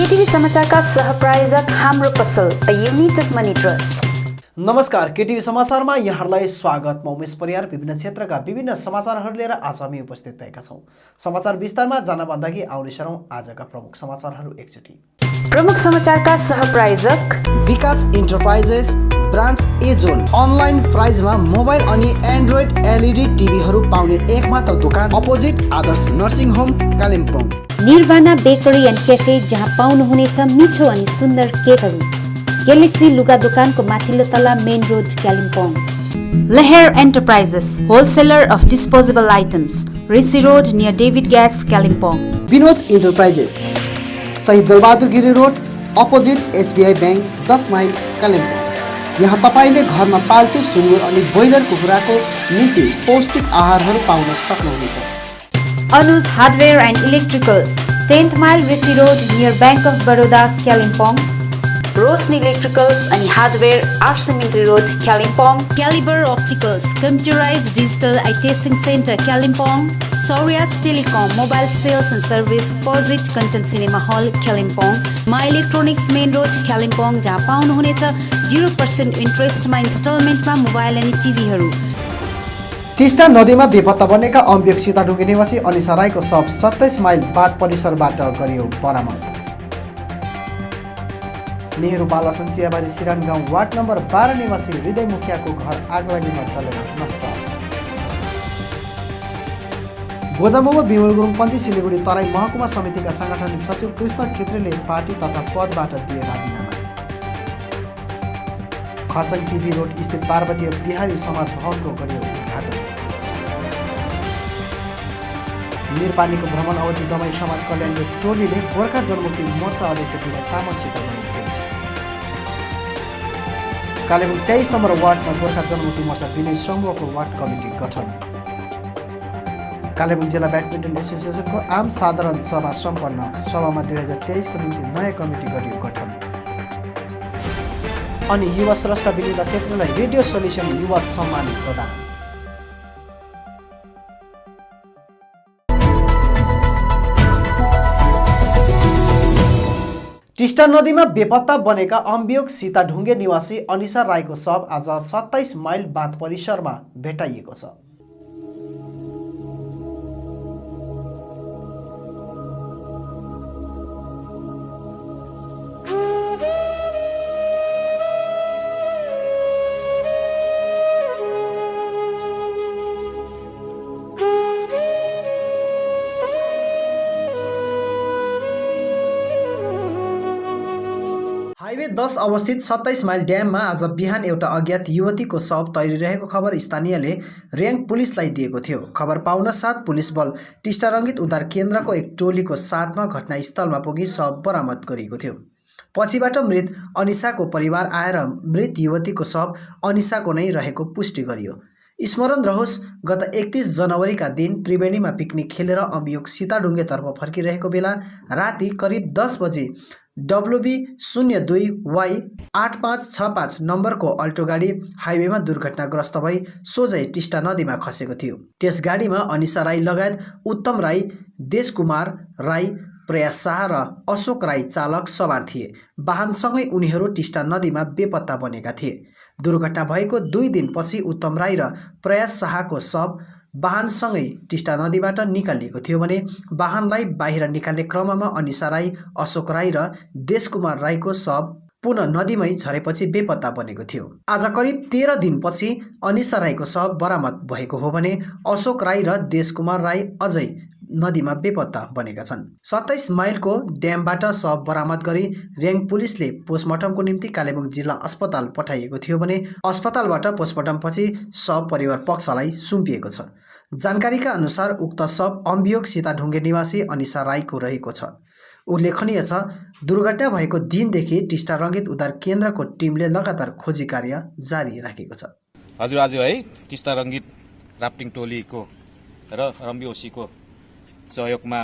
केटीभी समाचारका सहप्रायोजक हाम्रो पसल अ युनाइटेड मनी ट्रस्ट। नमस्कार, केटीभी समाचारमा यहाँहरूलाई स्वागत। म उमेश परियार विभिन्न क्षेत्रका विभिन्न समाचारहरू लिएर आज हामी उपस्थित भएका छौं। समाचार विस्तारमा जानभन्दा अघि आउने सरौं आजका प्रमुख समाचारहरू एकचोटि। प्रमुख समाचारका सहप्रायोजक Vikas enterprises branch A zone online प्राइजमा मोबाइल अनि एन्ड्रोइड एलईडी टिभीहरू पाउने एकमात्र दोकान opposite Adarsh nursing home Kalimpong. Nirvana bakery and cafe जहाँ पाउनुहुनेछ मिठो अनि सुन्दर केकहरू। ग्यालेक्सी लुगा दोकानको माथिल्लो तला main road Kalimpong. Laher enterprises wholesaler of disposable items Resi road near David gas Kalimpong. Vinod enterprises Shahid Dalbahadur Giri road opposite SBI bank 10 mile Kalimpong. यहाँ तपाईले घरमा पाल्तु सुँगुर अनि ब्रोइलर कुखुराको निम्ति पौष्टिक आहारहरू पाउन सक्नुहुनेछ। Anuj hardware and electricals 10th mile Resi road near bank of Baroda Kalimpong. Roshni electricals अनि hardware R C Mintri road Kalimpong. Caliber optics computerised digital eye testing centre Kalimpong. Sauryaj telecom mobile sales and service opposite Kanchan cinema hall Kalimpong. My electronics main road Kalimpong जहाँ पाउनुहुनेछ 0% इन्ट्रेस्टमा इन्स्टलमेन्टमा mobile अनि टिभीहरू। टिस्टा नदीमा बेपत्ता बनेका अम्बियोक सीताढुङ्गे निवासी अनिसा राईको शव 27 माइल बाँध परिसरबाट गरियो बरामद। नेहरू बालासन चियाबारी सिरान गाउँ वार्ड नम्बर 12 निवासी हृदय मुखियाको घर आगलागीमा जलेर नष्ट। गोजामुमा बिमल गुरुङपन्थी सिलिगुडी तराई महकुमा समितिका सांगठनिक सचिव कृष्ण छेत्रीले पार्टी तथा पदबाट दिए राजीनामा। खरसाङ टिभी रोड स्थित पार्वतीय बिहारी समाज भवनको गरियो उद्घाटन। निरपानीको भ्रमण अवधि दमाई समाज कल्याणको टोलीले गोर्खा जनमुक्ति मोर्चा अध्यक्ष विनय तामाङसित गरे भेट। कालेबुङ 23 नम्बर वार्डमा गोर्खा जनमुक्ति मोर्चा विनय समूहको वार्ड कमिटी गठन। कालेबुङ जिल्ला ब्याडमिन्टन एसोसिएसनको आम साधारण सभा सम्पन्न। सभामा 2023 को निम्ति नयाँ कमिटी गरियो गठन। अनि युवा स्रष्टा विनिता क्षेत्रलाई रेडियो सोल्युसन युवा सम्मान प्रदान। टिस्टा नदीमा बेपत्ता बनेका अम्बियोक सीताढुङ्गे निवासी अनिसा राईको शव आज 27 माइल बाँध परिसरमा भेटाइएको छ। हाइवे 10 अवस्थित 27 माइल ड्याममा आज बिहान एउटा अज्ञात युवतीको शव तैरिरहेको खबर स्थानीयले र्याङ पुलिसलाई दिएको थियो। खबर पाउन साथ पुलिस बल टिस्टा रङ्गित उद्धार केन्द्रको एक टोलीको साथमा घटनास्थलमा पुगी शव बरामद गरेको थियो। पछिबाट मृत अनिसाको परिवार आएर मृत युवतीको शव अनिसाको नै रहेको पुष्टि गरियो। स्मरण रहोस्, गत 31 जनवरीका दिन त्रिवेणीमा पिकनिक खेलेर अम्बियोक सीताढुङ्गेतर्फ फर्किरहेको बेला राति करिब 10 बजे WB02Y8565 नम्बरको अल्टो गाडी हाइवेमा दुर्घटनाग्रस्त भई सोझै टिस्टा नदीमा खसेको थियो। त्यस गाडीमा अनिसा राई लगायत उत्तम राई, देशकुमार राई, प्रयास शाह र अशोक राई चालक सवार थिए। वाहनसँगै उनीहरू टिस्टा नदीमा बेपत्ता बनेका थिए। दुर्घटना भएको 2 दिनपछि उत्तम राई र प्रयास शाहको शव वाहनसँगै टिस्टा नदीबाट निकालिएको थियो भने वाहनलाई बाहिर निकाल्ने क्रममा अनिसा राई, अशोक राई र देशकुमार राईको शव पुनः नदीमै झरेपछि बेपत्ता बनेको थियो। आज करिब 13 दिनपछि अनिसा राईको शव बरामद भएको हो भने अशोक राई र देशकुमार राई अझै नदीमा बेपत्ता बनेका छन्। 27 माइलको ड्यामबाट शव बरामद गरी र्याङ पुलिसले पोस्टमार्टमको निम्ति कालेबुङ जिल्ला अस्पताल पठाइएको थियो भने अस्पतालबाट पोस्टमार्टमपछि शव परिवार पक्षलाई सुम्पिएको छ। जानकारीका अनुसार उक्त शव अम्बियोक सीताढुङ्गे निवासी अनिसा राईको रहेको छ। उल्लेखनीय छ, दुर्घटना भएको दिनदेखि टिस्टा रङ्गित उद्धार केन्द्रको टिमले लगातार खोजी कार्य जारी राखेको छ। हजुर आज है टिस्टा रङ्गित राफ्टिङ टोलीको र रम्बिओसीको सहयोगमा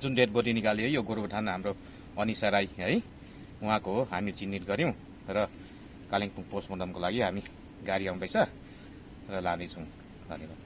जुन डेड बडी निकालियो यो गोरुबथान हाम्रो अनिसा राई है उहाँको हो, हामी चिन्हित गर्यौं र कालिम्पोङ पोस्टमार्टमको लागि हामी गाडी आउँदैछ र लानेछौँ। धन्यवाद।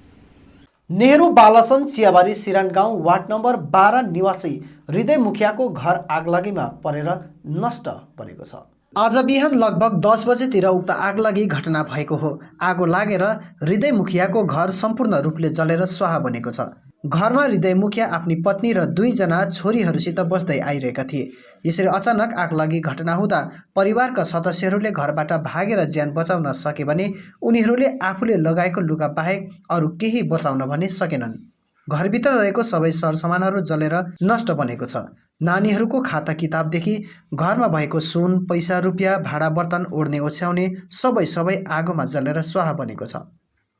नेहरू बालासन चियाबारी सिरान गाउँ वार्ड नम्बर 12 निवासी हृदय मुखियाको घर आगलागीमा परेर नष्ट बनेको छ। आज बिहान लगभग 10 बजेतिर उक्त आगलागी घटना भएको हो। आगो लागेर हृदय मुखियाको घर सम्पूर्ण रूपले जलेर स्वाहा बनेको छ। घरमा हृदय मुखिया आफ्नी पत्नी र 2 जना छोरीहरूसित बस्दै आइरहेका थिए। यसरी अचानक आगलागी घटना हुँदा परिवारका सदस्यहरूले घरबाट भागेर ज्यान बचाउन सके भने उनीहरूले आफूले लगाएको लुगा बाहेक अरू केही बचाउन भने सकेनन्। घरभित्र रहेको सबै सरसामानहरू जलेर नष्ट बनेको छ। नानीहरूको खाता किताबदेखि घरमा भएको सुन, पैसा, रुपियाँ, भाडा बर्तन, ओढ्ने ओछ्याउने सबै आगोमा जलेर स्वाहा बनेको छ।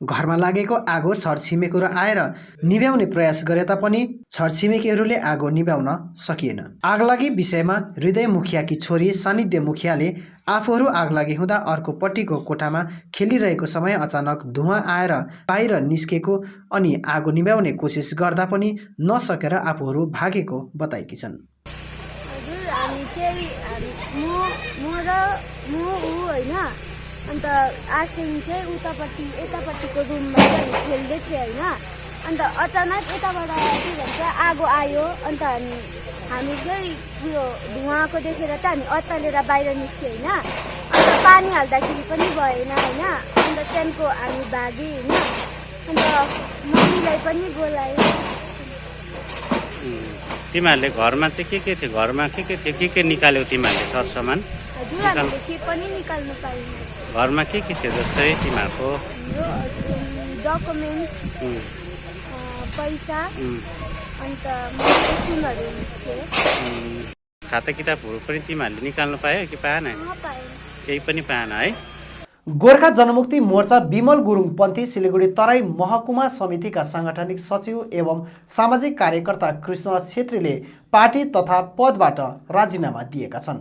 घरमा लागेको आगो छरछिमेकीहरू आएर निभाउने प्रयास गरे तापनि छरछिमेकीहरूले आगो निभाउन सकिएन। आगलागी विषयमा हृदय मुखियाकी छोरी सानिध्य मुखियाले आफूहरू आगलागी हुँदा अर्कोपट्टिको कोठामा खेलिरहेको समय अचानक धुवाँ आएर बाहिर निस्केको अनि आगो निभाउने कोसिस गर्दा पनि नसकेर आफूहरू भागेको बताएकी छन्। अन्त आसिन चाहिँ यतापट्टिको रुममा चाहिँ हामी खेल्दै थियौँ होइन। अन्त अचानक यताबाट के भन्छ आगो आयो। अन्त हामी चाहिँ उयो धुवाँको देखेर त हामी अत्तालेर बाहिर निस्क्यौँ होइन। अन्त पानी हाल्दाखेरि पनि भएन होइन। अन्त त्यहाँदेखिको हामी भाग्यौँ होइन। अन्त मम्मीलाई पनि बोलायो। तिमीहरूले घरमा चाहिँ के थियो? घरमा के के निकाल्यौ तिमीहरूले सरसामान? हजुर हामीले के पनि निकाल्नु पाएन। घरमा के थियो जस्तै तिमीहरूको? डकुमेन्ट्स, पैसा, अन्त मेडिसिनहरू थियो। खाता किताबहरू पनि तिमीहरूले निकाल्नु पायो कि पाएन? केही पनि पाएन है। गोर्खा जनमुक्ति मोर्चा विमल गुरुङ पन्थी सिलिगुडी तराई महकुमा समितिका सांगठनिक सचिव एवं सामाजिक कार्यकर्ता कृष्ण छेत्रीले पार्टी तथा पदबाट राजीनामा दिएका छन्।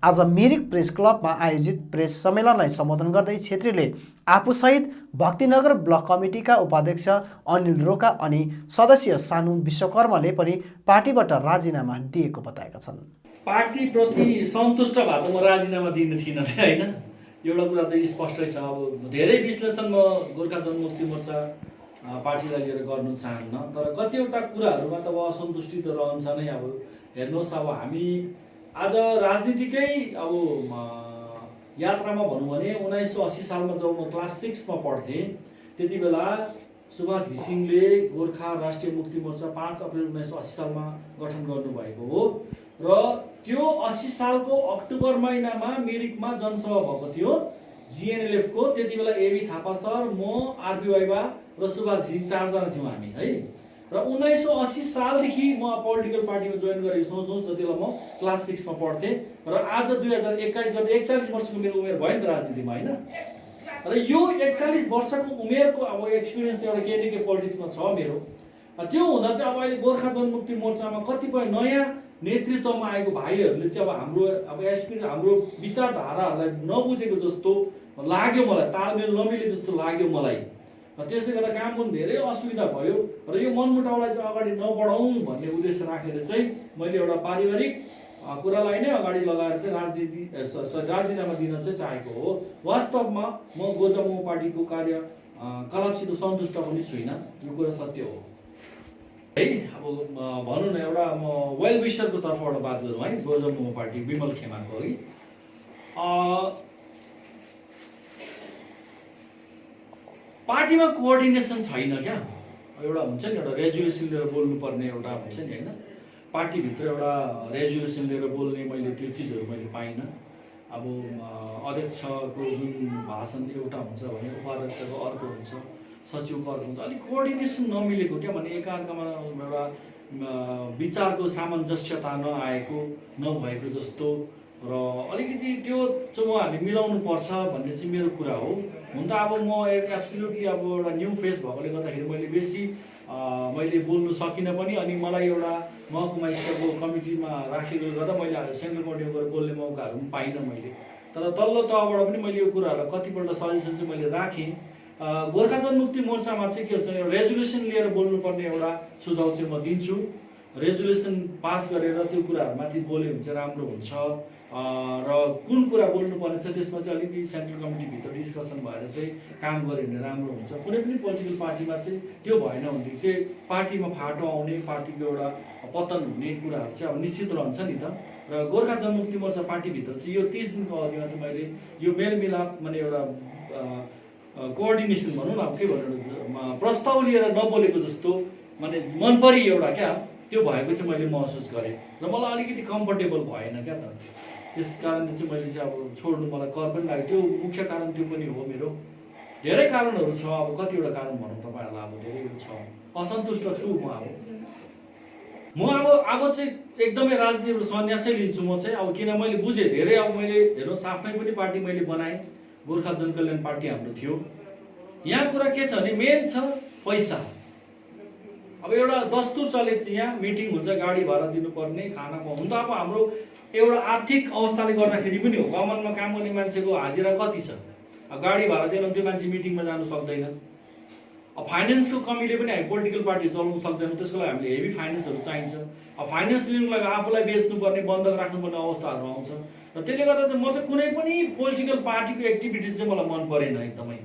आज मिरिक प्रेस क्लबमा आयोजित प्रेस सम्मेलनलाई सम्बोधन गर्दै छेत्रीले आफूसहित भक्तिनगर ब्लक कमिटीका उपाध्यक्ष अनिल रोका अनि सदस्य सानु विश्वकर्माले पनि पार्टीबाट राजीनामा दिएको बताएका छन्। पार्टीप्रति सन्तुष्ट भए त म राजीनामा दिन थिइनँ होइन। एउटा कुरा त स्पष्टै छ। अब धेरै विश्लेषण म गोर्खा जनमुक्ति मोर्चा पार्टीलाई लिएर गर्नु चाहन्न, तर कतिवटा कुराहरूमा त अब असन्तुष्टि त रहन्छ नै। अब हेर्नुहोस्, अब हामी आज राजनीतिकै अब यात्रामा भनौँ भने 1980 सालमा जब म क्लास 6 मा पढ्थेँ त्यति बेला सुभाष घिसिङले गोर्खा राष्ट्रिय मुक्ति मोर्चा 5 अप्रिल 1980 सालमा गठन गर्नुभएको हो र त्यो 80 सालको अक्टोबर महिनामा मिरिकमा जनसभा भएको थियो जिएनएलएफ को। त्यति बेला एबी थापा सर, म, आरबी वाइबा र सुभाष घिसिङ 4 जना थियौँ हामी है। र 1980 सालदेखि म पोलिटिकल पार्टीमा जोइन गरेको। सोच्नुहोस्, जति बेला म क्लास 6 मा पढ्थेँ र आज 2021 गर्दा 41 वर्षको मेरो उमेर भयो नि त राजनीतिमा होइन। र यो 41 वर्षको उमेरको अब एक्सपिरियन्स एउटा केही न केही पोलिटिक्समा छ मेरो। त्यो हुँदा चाहिँ अब अहिले गोर्खा जनमुक्ति मोर्चामा कतिपय नयाँ नेतृत्वमा आएको भाइहरूले चाहिँ अब हाम्रो विचारधाराहरूलाई नबुझेको जस्तो लाग्यो मलाई, तालमेल नमिलेको जस्तो लाग्यो मलाई। त्यसले गर्दा काम पनि धेरै असुविधा भयो र यो मनमुटाउलाई चाहिँ अगाडि नबढाउँ भन्ने उद्देश्य राखेर चाहिँ मैले एउटा पारिवारिक कुरालाई नै अगाडि लगाएर चाहिँ राजीनामा दिन चाहिँ चाहेको हो। वास्तवमा म गोजमो पार्टीको कार्यकलापसित सन्तुष्ट पनि छुइनँ, यो कुरा सत्य हो है। अब भनौँ न, एउटा म वेल विशरको तर्फबाट बात गरौँ है। गोजमो पार्टी विमल खेमाको है। पार्टीमा कोअर्डिनेसन छैन क्या। एउटा हुन्छ नि, एउटा रेजुलेसन लिएर बोल्नुपर्ने एउटा हुन्छ नि होइन। पार्टीभित्र एउटा रेजुलेसन लिएर बोल्ने मैले त्यो चिजहरू मैले पाइनँ। अब अध्यक्षको जुन भाषण एउटा हुन्छ भने उपाध्यक्षको अर्को हुन्छ, सचिवको अर्को हुन्छ। अलिक कोअर्डिनेसन नमिलेको क्या, भने एकअर्कामा एउटा विचारको सामञ्जस्यता नभएको जस्तो र अलिकति त्यो चाहिँ उहाँहरूले मिलाउनु पर्छ भन्ने चाहिँ मेरो कुरा हो। हुन त अब म एब्सोल्युटली अब एउटा न्यू फेस भएकोले गर्दाखेरि मैले बेसी मैले बोल्नु सकिनँ पनि। अनि मलाई एउटा महकुमा स्तरको कमिटीमा राखेकोले गर्दा मैले सेन्ट्रल कमिटीमा गएर बोल्ने मौकाहरू पनि पाइनँ मैले। तर तल्लो तहबाट पनि मैले यो कुराहरूलाई कतिपल्ट सजेसन चाहिँ मैले राखेँ। गोर्खा जनमुक्ति मोर्चामा चाहिँ के हुन्छ, एउटा रेजुलेसन लिएर बोल्नुपर्ने एउटा सुझाव चाहिँ म दिन्छु। रेजुलेसन पास गरेर त्यो कुराहरूमाथि बोल्यो भने चाहिँ राम्रो हुन्छ। र कुन कुरा बोल्नुपर्ने छ त्यसमा चाहिँ अलिकति सेन्ट्रल कमिटीभित्र डिस्कसन भएर चाहिँ काम गऱ्यो भने राम्रो हुन्छ। कुनै पनि पोलिटिकल पार्टीमा चाहिँ त्यो भएन भनेदेखि चाहिँ पार्टीमा फाटो आउने, पार्टीको एउटा पतन हुने कुराहरू चाहिँ अब निश्चित रहन्छ नि त। र गोर्खा जनमुक्ति मोर्चा पार्टीभित्र चाहिँ यो 30 दिनको अवधिमा चाहिँ मैले यो मेलमिलाप माने एउटा कोअर्डिनेसन भनौँ न, अब के भन्नु, प्रस्ताव लिएर नबोलेको जस्तो माने मन परि एउटा क्या त्यो भएको चाहिँ मैले महसुस गरेँ र मलाई अलिकति कम्फर्टेबल भएन क्या त। त्यस कारणले चाहिँ मैले चाहिँ अब छोड्नु मलाई कर पनि लाग्यो। त्यो मुख्य कारण त्यो पनि हो। मेरो धेरै कारणहरू छ, अब कतिवटा कारण भनौँ तपाईँहरूलाई, अब धेरै छ, असन्तुष्ट छु म अब चाहिँ एकदमै राजनीतिबाट सन्यासै लिन्छु म चाहिँ। अब किन मैले बुझेँ धेरै, अब मैले हेर्नुहोस् आफ्नै पनि पार्टी मैले बनाएँ, गोर्खा जनकल्याण पार्टी हाम्रो थियो। यहाँ कुरा के छ भने मेन छ पैसा। अब एउटा दस्तुर चलेको छ, यहाँ मिटिङ हुन्छ, गाडी भाडा दिनुपर्ने, खाना हुन त अब हाम्रो एउटा आर्थिक अवस्थाले गर्दाखेरि पनि हो। कमानमा काम गर्ने मान्छेको हाजिरा कति छ, अब गाडी भाडा दिएन त्यो मान्छे मिटिङमा जानु सक्दैन। अब फाइनेन्सको कमीले पनि हामी पोलिटिकल पार्टी चलाउनु सक्दैनौँ, त्यसको लागि हामीले हेभी फाइनेन्सहरू चाहिन्छ। अब फाइनेन्स लिनुको लागि आफूलाई बेच्नुपर्ने, बन्धक राख्नुपर्ने अवस्थाहरू आउँछ। र त्यसले गर्दा चाहिँ म चाहिँ कुनै पनि पोलिटिकल पार्टीको एक्टिभिटिज चाहिँ मलाई मन परेन एकदमै।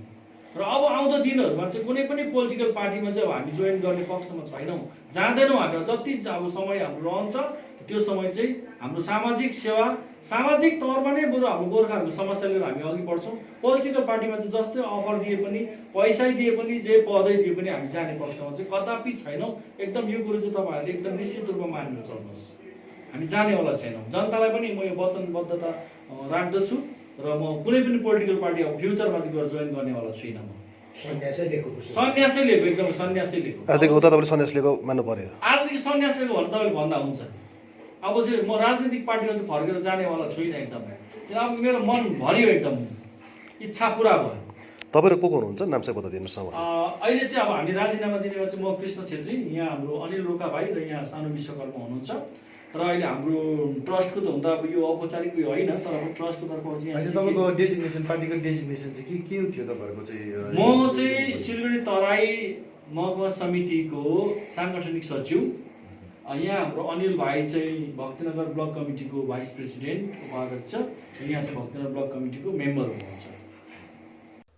र अब आउँदो दिनहरूमा चाहिँ कुनै पनि पोलिटिकल पार्टीमा चाहिँ अब हामी जोइन गर्ने पक्षमा छैनौँ, जाँदैनौँ। हामी जति अब समय हाम्रो रहन्छ त्यो समय चाहिँ हाम्रो सामाजिक सेवा, सामाजिक तौरमा नै बरु हाम्रो गोर्खाहरूको समस्या लिएर हामी अघि बढ्छौँ। पोलिटिकल पार्टीमा चाहिँ जस्तै अफर दिए पनि, पैसै दिए पनि, जे पदै दिए पनि हामी जाने पक्षमा चाहिँ कदापि छैनौँ। एकदम यो कुरो चाहिँ तपाईँहरूले एकदम निश्चित रूपमा मानेर चल्नुहोस्। हामी जानेवाला छैनौँ। जनतालाई पनि म यो वचनबद्धता राख्दछु र म कुनै पनि पोलिटिकल पार्टी अब फ्युचरमा चाहिँ गएर जोइन गर्नेवाला छुइनँ। म सन्यासै लिएको, एकदम सन्यासै लिएको। आजदेखि उता तपाईँले सन्यास लिएको मान्नु पर्यो। आजदेखि सन्यास लिएको भने तपाईँले भन्दा हुन्छ। अब चाहिँ म राजनीतिक पार्टीमा चाहिँ फर्केर जानेवाला छुइनँ एकदमै। किन अब मेरो मन भरियो, एकदम इच्छा पुरा भयो। तपाईँहरू को हुनुहुन्छ, नाम चाहिँ बताइदिनुहोस् न। अहिले चाहिँ अब हामी राजीनामा दिनेमा चाहिँ म कृष्ण छेत्री, यहाँ हाम्रो अनिल रोका भाइ र यहाँ सानो विश्वकर्मा हुनुहुन्छ। र अहिले हाम्रो ट्रस्टको त हुँदा अब यो औपचारिक उयो होइन, तर अब ट्रस्टको तर्फबाट चाहिँ तपाईँको डेजिग्नेसन, पार्टीको डेजिग्नेसन चाहिँ के थियो तपाईँहरूको चाहिँ? म चाहिँ सिलगढी तराई महकुमा समितिको साङ्गठनिक सचिव। यहाँ हाम्रो अनिल भाइ चाहिँ भक्तिनगर ब्लक कमिटीको भाइस प्रेसिडेन्ट उपाध्यक्ष, यहाँ चाहिँ भक्तिनगर ब्लक कमिटीको मेम्बर हुनुहुन्छ।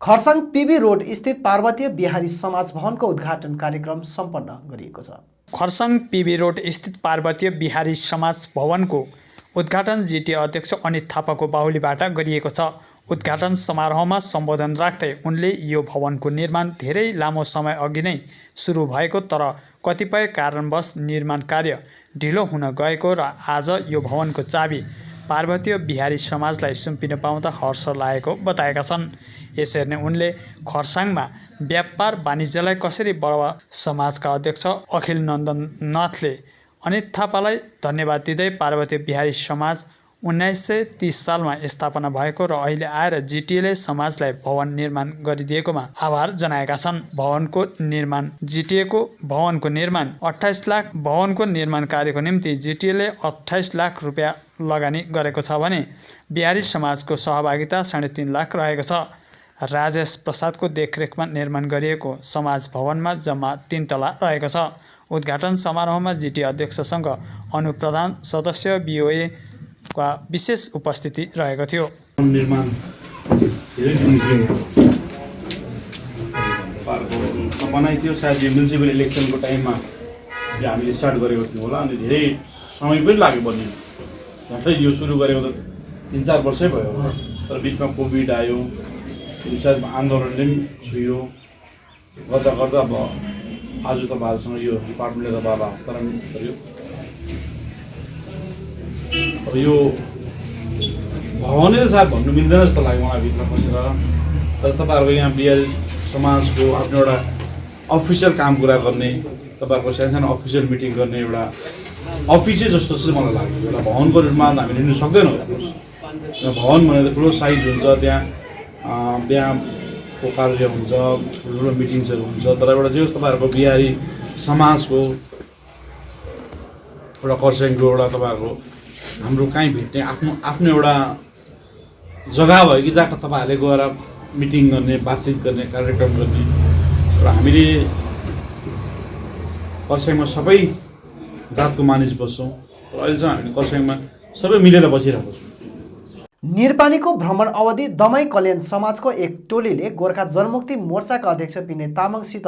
खरसाङ पिबी रोड स्थित पार्वतीय बिहारी समाज भवनको उद्घाटन कार्यक्रम सम्पन्न गरिएको छ। खरसाङ पिबी रोड स्थित पार्वतीय बिहारी समाज भवनको उद्घाटन जिटिए अध्यक्ष अनित थापाको बाहुलीबाट गरिएको छ। उद्घाटन समारोहमा सम्बोधन राख्दै उनले यो भवनको निर्माण धेरै लामो समय अघि नै सुरु भएको, तर कतिपय कारणवश निर्माण कार्य ढिलो हुन गएको र आज यो भवनको चाबी पार्वतीय बिहारी समाजलाई सुम्पिन पाउँदा हर्ष लागेको बताएका छन्। यसरी नै उनले खरसाङमा व्यापार वाणिज्यलाई कसरी बढावा, समाजका अध्यक्ष अखिल नन्दन नाथले अनित थापालाई धन्यवाद दिँदै पार्वतीय बिहारी समाज 1930 सालमा स्थापना भएको र अहिले आएर जिटिएले समाजलाई भवन निर्माण गरिदिएकोमा आभार जनाएका छन्। जिटिएको भवनको निर्माण 28 लाख, भवनको निर्माण कार्यको निम्ति जिटिएले 28 लाख रुपियाँ लगानी गरेको छ भने बिहारी समाजको सहभागिता 3.5 लाख रहेको छ। राजेश प्रसादको देखरेखमा निर्माण गरिएको समाज भवनमा जम्मा 3 तला रहेको छ। उद्घाटन समारोहमा जिटिए अध्यक्षसँग अनुप्रधान सदस्य बिओए का विशेष उपस्थिति रहेको थियो। निर्माण बनाइ थियो, सायद यो म्युनिसिपल इलेक्सनको टाइममा हामीले स्टार्ट गरेको थियौँ होला, अनि धेरै समय पनि लाग्यो बन्ने। झट्टै यो सुरु गरेको त 3-4 वर्षै भयो होला, तर बिचमा कोभिड आयो, सायद आन्दोलनले पनि छुयो गर्दा गर्दा अब आज तपाईँहरूसँग यो डिपार्टमेन्टले तपाईँहरूलाई हस्तान्तरण गर्यो। अब यो भवनै त सायद भन्नु मिल्दैन जस्तो लाग्यो मलाई भित्र बसेर, तर तपाईँहरूको यहाँ बिहारी समाजको आफ्नो एउटा अफिसियल काम कुरा गर्ने, तपाईँहरूको सानो अफिसियल मिटिङ गर्ने एउटा अफिसै जस्तो चाहिँ मलाई लाग्यो। एउटा भवनको रूपमा हामी लिनु सक्दैनौँ। भवन भनेर ठुलो साइज हुन्छ, त्यहाँ बिहाको कार्य हुन्छ, ठुल्ठुलो मिटिङ्सहरू हुन्छ, तर एउटा जे तपाईँहरूको बिहारी समाजको एउटा खरसाङको एउटा तपाईँहरूको हाम्रो कहीँ भेट्ने आफ्नो एउटा जग्गा भयो कि जहाँ तपाईँहरूले गएर मिटिङ गर्ने, बातचित गर्ने, कार्यक्रम गर्ने। र हामीले खरसाङमा सबै जातको मानिस बस्छौँ र अहिले चाहिँ हामीले खरसाङमा सबै मिलेर बसिरहेको छौँ। निरपानीको भ्रमण अवधि दमाई कल्याण समाजको एक टोलीले गोर्खा जनमुक्ति मोर्चाका अध्यक्ष विनय तामाङसित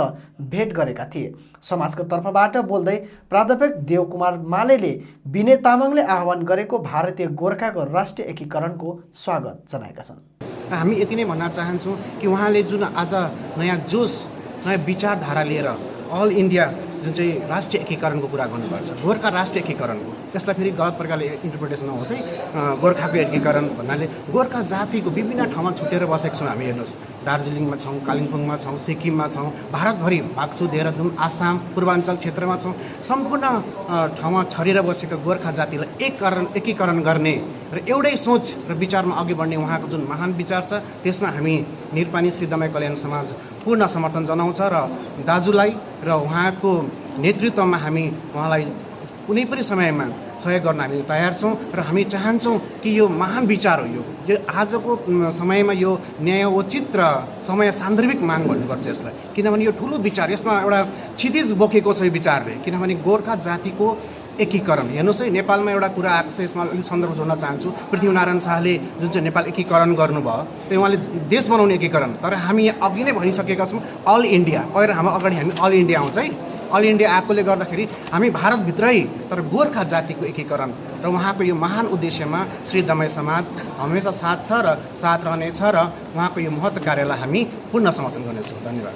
भेट गरेका थिए। समाजको तर्फबाट बोल्दै प्राध्यापक देवकुमार मालेले विनय तामाङले आह्वान गरेको भारतीय गोर्खाको राष्ट्रिय एकीकरणको स्वागत जनाएका छन्। हामी यति नै भन्न चाहन्छौँ कि उहाँले जुन आज नयाँ जोस नयाँ विचारधारा लिएर अल इन्डिया जुन चाहिँ राष्ट्रिय एकीकरणको कुरा गर्नुभएको छ, गोर्खा राष्ट्रिय एकीकरणको, त्यसलाई फेरि गलत प्रकारले इन्टरप्रिटेसन नहोस् है। गोर्खाको एकीकरण भन्नाले गोर्खा जातिको विभिन्न ठाउँमा छुटेर बसेको छौँ हामी। हेर्नुहोस्, दार्जिलिङमा छौँ, कालिम्पोङमा छौँ, सिक्किममा छौँ, भारतभरि बाक्सु, देहरादुन, आसाम, पूर्वाञ्चल क्षेत्रमा छौँ। सम्पूर्ण ठाउँमा छरिएर बसेका गोर्खा जातिलाई एकीकरण गर्ने र एउटै सोच र विचारमा अघि बढ्ने उहाँको जुन महान विचार छ, त्यसमा हामी निरपानी श्री दमाई कल्याण समाज पूर्ण समर्थन जनाउँछ र दाजुलाई र उहाँको नेतृत्वमा हामी उहाँलाई कुनै पनि समयमा सहयोग गर्न हामी तयार छौँ र हामी चाहन्छौँ कि यो महान विचार हो। यो आजको समयमा यो न्यायोचित र समय सान्दर्भिक माग भन्नुपर्छ यसलाई, किनभने यो ठुलो विचार, यसमा एउटा क्षितिज बोकेको छ यो विचारले। किनभने गोर्खा जातिको एकीकरण हेर्नुहोस् है, नेपालमा एउटा कुरा आएको छ, यसमा अलिक सन्दर्भ जोड्न चाहन्छु। पृथ्वीनारायण शाहले जुन चाहिँ नेपाल एकीकरण गर्नुभयो, त्यो उहाँले देश बनाउने एकीकरण, तर हामी अघि नै भनिसकेका छौँ अल इन्डिया। पहिला हाम्रो अगाडि हामी अल इन्डिया आउँछ है। अल इन्डिया आएकोले गर्दाखेरि हामी भारतभित्रै तर गोर्खा जातिको एकीकरण र उहाँको यो महान उद्देश्यमा श्री दमाई समाज हमेसा साथ छ र साथ रहनेछ र उहाँको यो महत्त्व कार्यलाई हामी पूर्ण समर्थन गर्नेछौँ। धन्यवाद।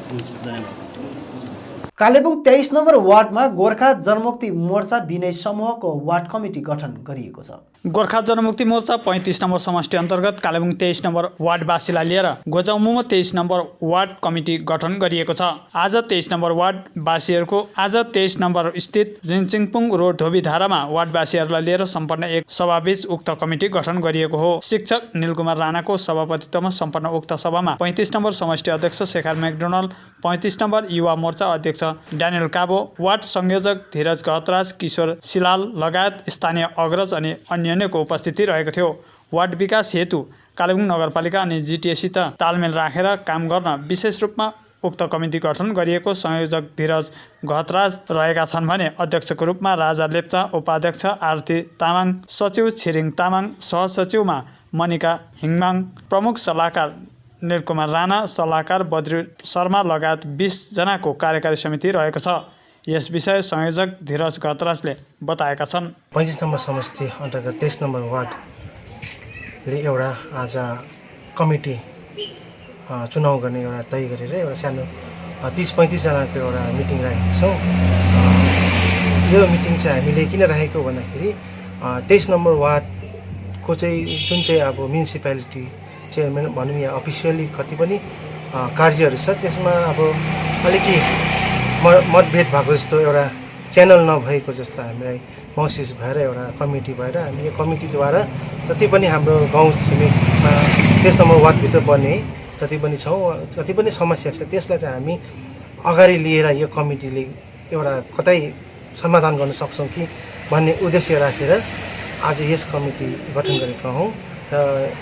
कालेबुङ 23 नम्बर वार्डमा गोर्खा जनमुक्ति मोर्चा विनय समूहको वार्ड कमिटी गठन गरिएको छ। गोर्खा जनमुक्ति मोर्चा 35 नम्बर समष्टि अन्तर्गत कालेबुङ 23 नम्बर वार्डवासीलाई लिएर गोजामुमो 23 नम्बर वार्ड कमिटी गठन गरिएको छ। आज 23 नम्बर वार्डवासीहरूको आज 23 नम्बर स्थित रिन्चिङपुङ रोड धोबीधारामा वार्डवासीहरूलाई लिएर सम्पन्न एक सभाबीच उक्त कमिटी गठन गरिएको हो। शिक्षक निलकुमार राणाको सभापतित्वमा सम्पन्न उक्त सभामा 35 नम्बर समष्टि अध्यक्ष शेखर मैकडोनल्ड, 35 नम्बर युवा मोर्चा अध्यक्ष ड्यानियल काबो, वार्ड संयोजक धीरज गहतराज, किशोर सिलाल लगायत स्थानीय अग्रज अनि अन्यको उपस्थिति रहेको थियो। वार्ड विकास हेतु कालेबुङ नगरपालिका अनि जिटिएसित तालमेल राखेर काम गर्न विशेष रूपमा उक्त कमिटी गठन गरिएको संयोजक धीरज गहतराज रहेका छन् भने अध्यक्षको रूपमा राजा लेप्चा, उपाध्यक्ष आरती तामाङ, सचिव छिरिङ तामाङ, सहसचिवमा मनिका हिङमाङ, प्रमुख सल्लाहकार निलकुमार राणा, सल्लाहकार बद्री शर्मा लगायत 20 जनाको कार्यकारी समिति रहेको छ। यस विषय संयोजक धीरज गहतराजले बताएका छन्। 35 नम्बर समष्टि अन्तर्गत 23 नम्बर वार्डले एउटा आज कमिटी चुनाव गर्ने एउटा तय गरेर एउटा सानो 30-35 जनाको एउटा मिटिङ राखेका छौँ। यो मिटिङ चाहिँ हामीले किन राखेको भन्दाखेरि 23 नम्बर वार्डको चाहिँ जुन चाहिँ अब म्युनिसिपालिटी चेयरम्यान भनौँ या अफिसियली कति पनि कार्यहरू छ, त्यसमा अब अलिकति मतभेद भएको जस्तो एउटा च्यानल नभएको जस्तो हामीलाई महसुस भएर एउटा कमिटी भएर हामी यो कमिटीद्वारा जति पनि हाम्रो गाउँ छिमेकमा 23 नम्बर वार्डभित्र पर्ने जति पनि छौँ, जति पनि समस्या छ, त्यसलाई चाहिँ हामी अगाडि लिएर यो कमिटीले एउटा कतै समाधान गर्न सक्छौँ कि भन्ने उद्देश्य राखेर आज यस कमिटी गठन गरेका हौँ। र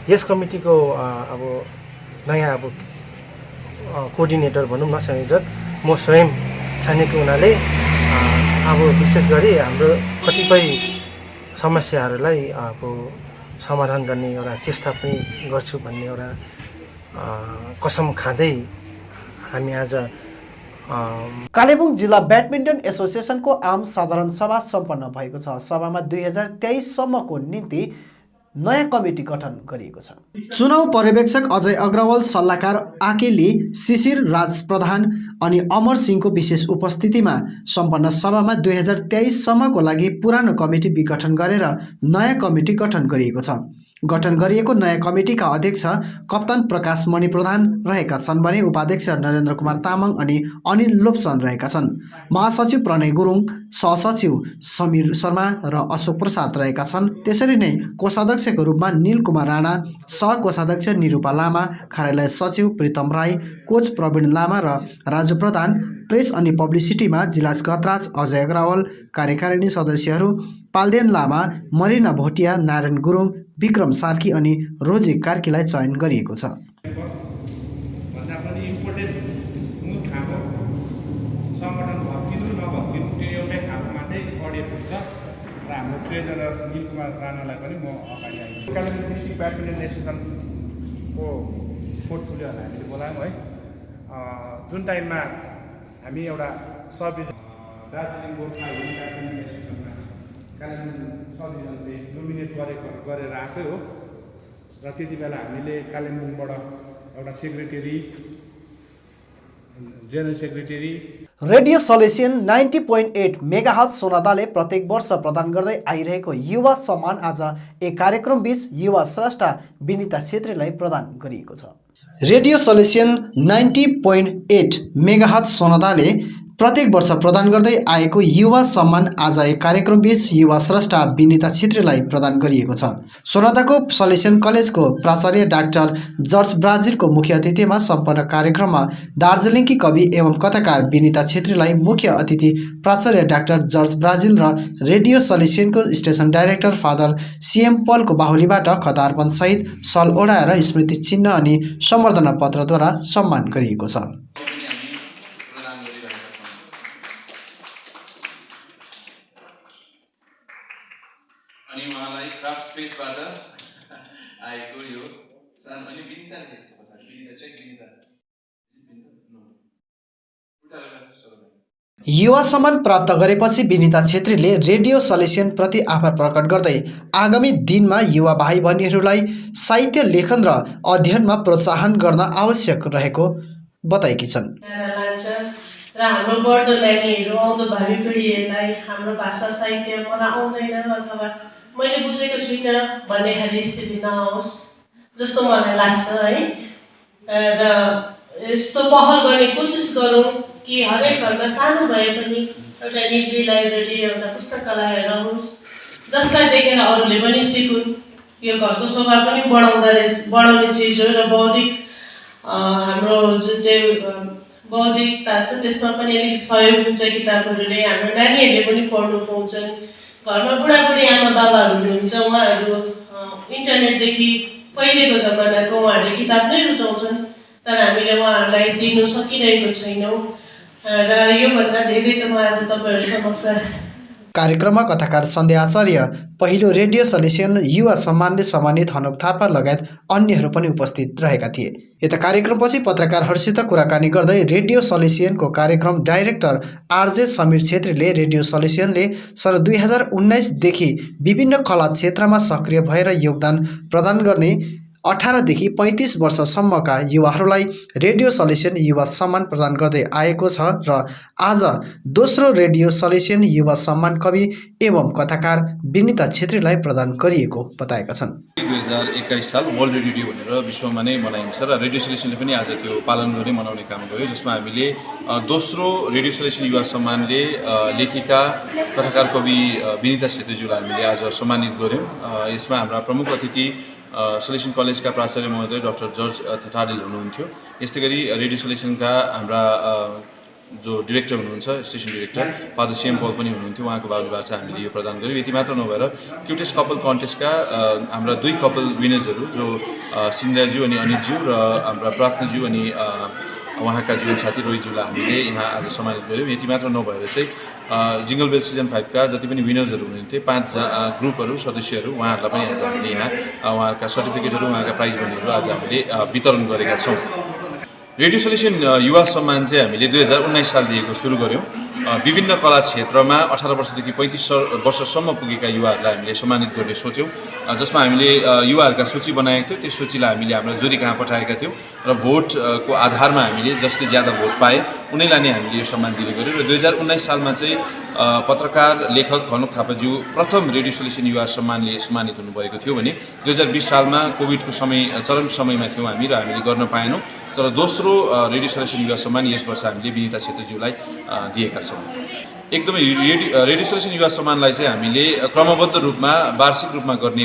यस कमिटीको अब नयाँ अब कोअर्डिनेटर भनौँ न, संयोजक म स्वयं छानेको हुनाले अब विशेष गरी हाम्रो कतिपय समस्याहरूलाई अब समाधान गर्ने एउटा चेष्टा पनि गर्छु भन्ने एउटा कसम खाँदै हामी आज कालेबुङ जिल्ला ब्याडमिन्टन एसोसिएसनको आम साधारण सभा सम्पन्न भएको छ। सभामा 2023 सम्मको निम्ति नयाँ कमिटी गठन गरिएको छ। चुनाव पर्यवेक्षक अजय अग्रवाल, सल्लाहकार आकेली, शिशिर राज प्रधान अनि अमर सिंहको विशेष उपस्थितिमा सम्पन्न सभामा 2023 सम्मको लागि पुरानो कमिटी विघटन गरेर नयाँ कमिटी गठन गरिएको छ। गठन गरिएको नयाँ कमिटीका अध्यक्ष कप्तान प्रकाश मणि प्रधान रहेका छन् भने उपाध्यक्ष नरेन्द्र कुमार तामाङ अनि अनिल लोप्सन रहेका छन्। महासचिव प्रणय गुरुङ, सहसचिव समीर शर्मा र अशोक प्रसाद रहेका छन्। त्यसरी नै कोषाध्यक्षको रूपमा निल कुमार राणा, सहकोषाध्यक्ष निरूपा लामा, कार्यालय सचिव प्रीतम राई, कोच प्रवीण लामा र राजु प्रधान, प्रेस अनि पब्लिसिटीमा जिलाज गहतराज, अजय अग्रवाल, कार्यकारिणी सदस्यहरू पाल्देन लामा, मरिना भोटिया, नारायण गुरुङ, विक्रम सार्की अनि रोजी कार्कीलाई चयन गरिएको छ। भन्दा पनि इम्पोर्टेन्ट मुख खाएको सङ्गठन भत्किनु नभत्किनु त्यो एउटै खाँकोमा चाहिँ अडिएको हुन्छ। र हाम्रो ट्रेजरर निलकुमार राणालाई पनि म अगाडि आइदिएँ। कालिम्पोङ डिस्ट्रिक्ट ब्याडमिन्टन एसोसिएसनको पोर्टफोलियोहरूलाई हामीले बोलायौँ है। जुन टाइममा हामी एउटा दार्जिलिङ गोर्खा ब्याडमिन्टन एसोसिएसनमा कालिम्पोङ सब डिभिजन चाहिँ नोमिनेट गरेर आएकै हो र त्यति बेला हामीले कालिम्पोङबाट एउटा secretary, general secretary. Radio solution 90.8 megahertz सोनादाले प्रत्येक वर्ष प्रदान गर्दै आइरहेको युवा सम्मान आज एक कार्यक्रम बीच युवा स्रष्टा विनिता छेत्रीलाई प्रदान गरिएको छ। रेडियो सल्युसन 90.8 मेगाहर्ज सोनादाले प्रत्येक वर्ष प्रदान गर्दै आएको युवा सम्मान आज एक कार्यक्रम बीच युवा स्रष्टा विनिता छेत्रीलाई प्रदान गरिएको छ। सोनादाको सल्युसन कलेजको प्राचार्य डाक्टर जर्ज ब्राजिलको मुख्य अतिथिमा सम्पन्न कार्यक्रममा दार्जिलिङकी कवि एवं कथाकार विनिता छेत्रीलाई मुख्य अतिथि प्राचार्य डाक्टर जर्ज ब्राजिल र रेडियो सल्युसनको स्टेसन डाइरेक्टर फादर सीएम पलको बाहुलीबाट खदार्पण सहित सल ओढाएर स्मृति चिन्ह अनि सम्बर्धना पत्रद्वारा सम्मान गरिएको छ। अनि उहाँलाई क्राफ्ट स्पेसबाट आएको यो सानो अनि विनिता लेखेको छ पछाडि। विनिता चेक विनिता युवा सम्मान प्राप्त गरेपछि विनिता छेत्रीले रेडियो सल्युसन प्रति आभार प्रकट गर्दै आगामी दिनमा युवा भाइ बहिनीहरूलाई साहित्य लेखन र अध्ययनमा प्रोत्साहन गर्न आवश्यक रहेको बताएकी छन्। र हाम्रो बढ्दो नानीहरू आउँदो भावी पिँढीहरूलाई हाम्रो भाषा साहित्य मलाई आउँदैन अथवा मैले बुझेको छुइनँ भन्ने खाले स्थिति नआओस् जस्तो मलाई लाग्छ है। र यस्तो पहल गर्ने कोसिस गरौँ कि हरेक घरमा सानो भए पनि एउटा निजी लाइब्रेरी, एउटा पुस्तकालय रहोस् जसलाई देखेर अरूले पनि सिकुन्। यो घरको शोभा पनि बढाउने चिज हो र बौद्धिक हाम्रो जुन चाहिँ बौद्धिकता छ त्यसमा पनि अलिक सहयोग हुन्छ। किताबहरूले हाम्रो नानीहरूले पनि पढ्नु पाउँछन्। घरमा बुढाबुढी आमा बाबाहरू हुनुहुन्छ, उहाँहरू इन्टरनेटदेखि पहिलेको जमानाको उहाँहरूले किताब नै रुचाउँछन्, तर हामीले उहाँहरूलाई दिनु सकिरहेको छैनौँ र योभन्दा धेरै त म आज तपाईँहरू समक्ष। कार्यक्रममा कथाकार सन्ध्या आचार्य, पहिलो रेडियो सल्युसन युवा सम्मानले सम्मानित हनुक थापा लगायत अन्यहरू पनि उपस्थित रहेका थिए। यता कार्यक्रमपछि पत्रकारहरूसित कुराकानी गर्दै रेडियो सल्युसनको कार्यक्रम डाइरेक्टर आरजे समीर छेत्रीले रेडियो सल्युसनले सन् 2019 देखि विभिन्न कला क्षेत्रमा सक्रिय भएर योगदान प्रदान गर्ने 18 देखि 35 वर्षसम्मका युवाहरूलाई रेडियो सल्युसन युवा सम्मान प्रदान गर्दै आएको छ र आज दोस्रो रेडियो सल्युसन युवा सम्मान कवि एवं कथाकार विनिता छेत्रीलाई प्रदान गरिएको बताएका छन्। 2021 साल वर्ल्ड रेडियो भनेर विश्वमा नै मनाइन्छ र रेडियो सल्युसनले पनि आज त्यो पालन गर्ने मनाउने काम गर्यो, जसमा हामीले दोस्रो रेडियो सल्युसन युवा सम्मानले लेखिका कथाकार कवि विनिता छेत्रीज्यूलाई हामीले आज सम्मानित गर्यौँ। यसमा हाम्रा प्रमुख अतिथि सल्युसन कलेजका प्राचार्य महोदय डाक्टर जर्ज थटाडेल हुनुहुन्थ्यो। यस्तै गरी रेडियो सल्युसनका हाम्रा जो डिरेक्टर हुनुहुन्छ, स्टेसन डिरेक्टर फादर सीएम पल पनि हुनुहुन्थ्यो। उहाँको बाबुबाट हामीले यो प्रदान गर्यौँ। यति मात्र नभएर क्युटेस्ट कपल कन्टेस्टका हाम्रा 2 कपल विनर्सहरू जो सिन्ध्याज्यू अनि अनितज्यू र हाम्रा प्रार्थनाज्यू अनि उहाँका जीवन साथी रोहितज्यूलाई हामीले यहाँ आज सम्मानित गर्यौँ। यति मात्र नभएर चाहिँ जिङ्गल बेल सिजन 5 का जति पनि विनर्सहरू हुनुहुन्थ्यो 5 ग्रुपहरू सदस्यहरू उहाँहरूलाई पनि आज हामीले यहाँ उहाँहरूका सर्टिफिकेटहरू उहाँका प्राइज मनीहरू आज हामीले वितरण गरेका छौँ। रेडियो सल्युसन युवा सम्मान चाहिँ हामीले 2019 सालदेखि सुरु गर्यौँ। विभिन्न कला क्षेत्रमा 18 वर्षदेखि 35 वर्षसम्म पुगेका युवाहरूलाई हामीले सम्मानित गर्ने सोच्यौँ, जसमा हामीले युवाहरूका सूची बनाएका थियौँ। त्यस सूचीलाई हामीले हाम्रो जुरी कहाँ पठाएका थियौँ र भोटको आधारमा हामीले जसले ज्यादा भोट पाए उनीलाई नै हामीले यो सम्मान दिने गऱ्यौँ। र 2019 सालमा चाहिँ पत्रकार लेखक हनुक थापाज्यू प्रथम रेडियो सल्युसन युवा सम्मानले सम्मानित हुनुभएको थियो भने 2020 सालमा कोभिडको समय चरम समयमा थियौँ हामी र हामीले गर्न पाएनौँ। तर दोस्रो रेडियो सल्युसन युवा सम्मान यस वर्ष हामीले विनिता छेत्रीज्यूलाई दिएका छौँ। एकदमै रेडियो सल्युसन युवा सम्मानलाई चाहिँ हामीले क्रमबद्ध रूपमा वार्षिक रूपमा गर्ने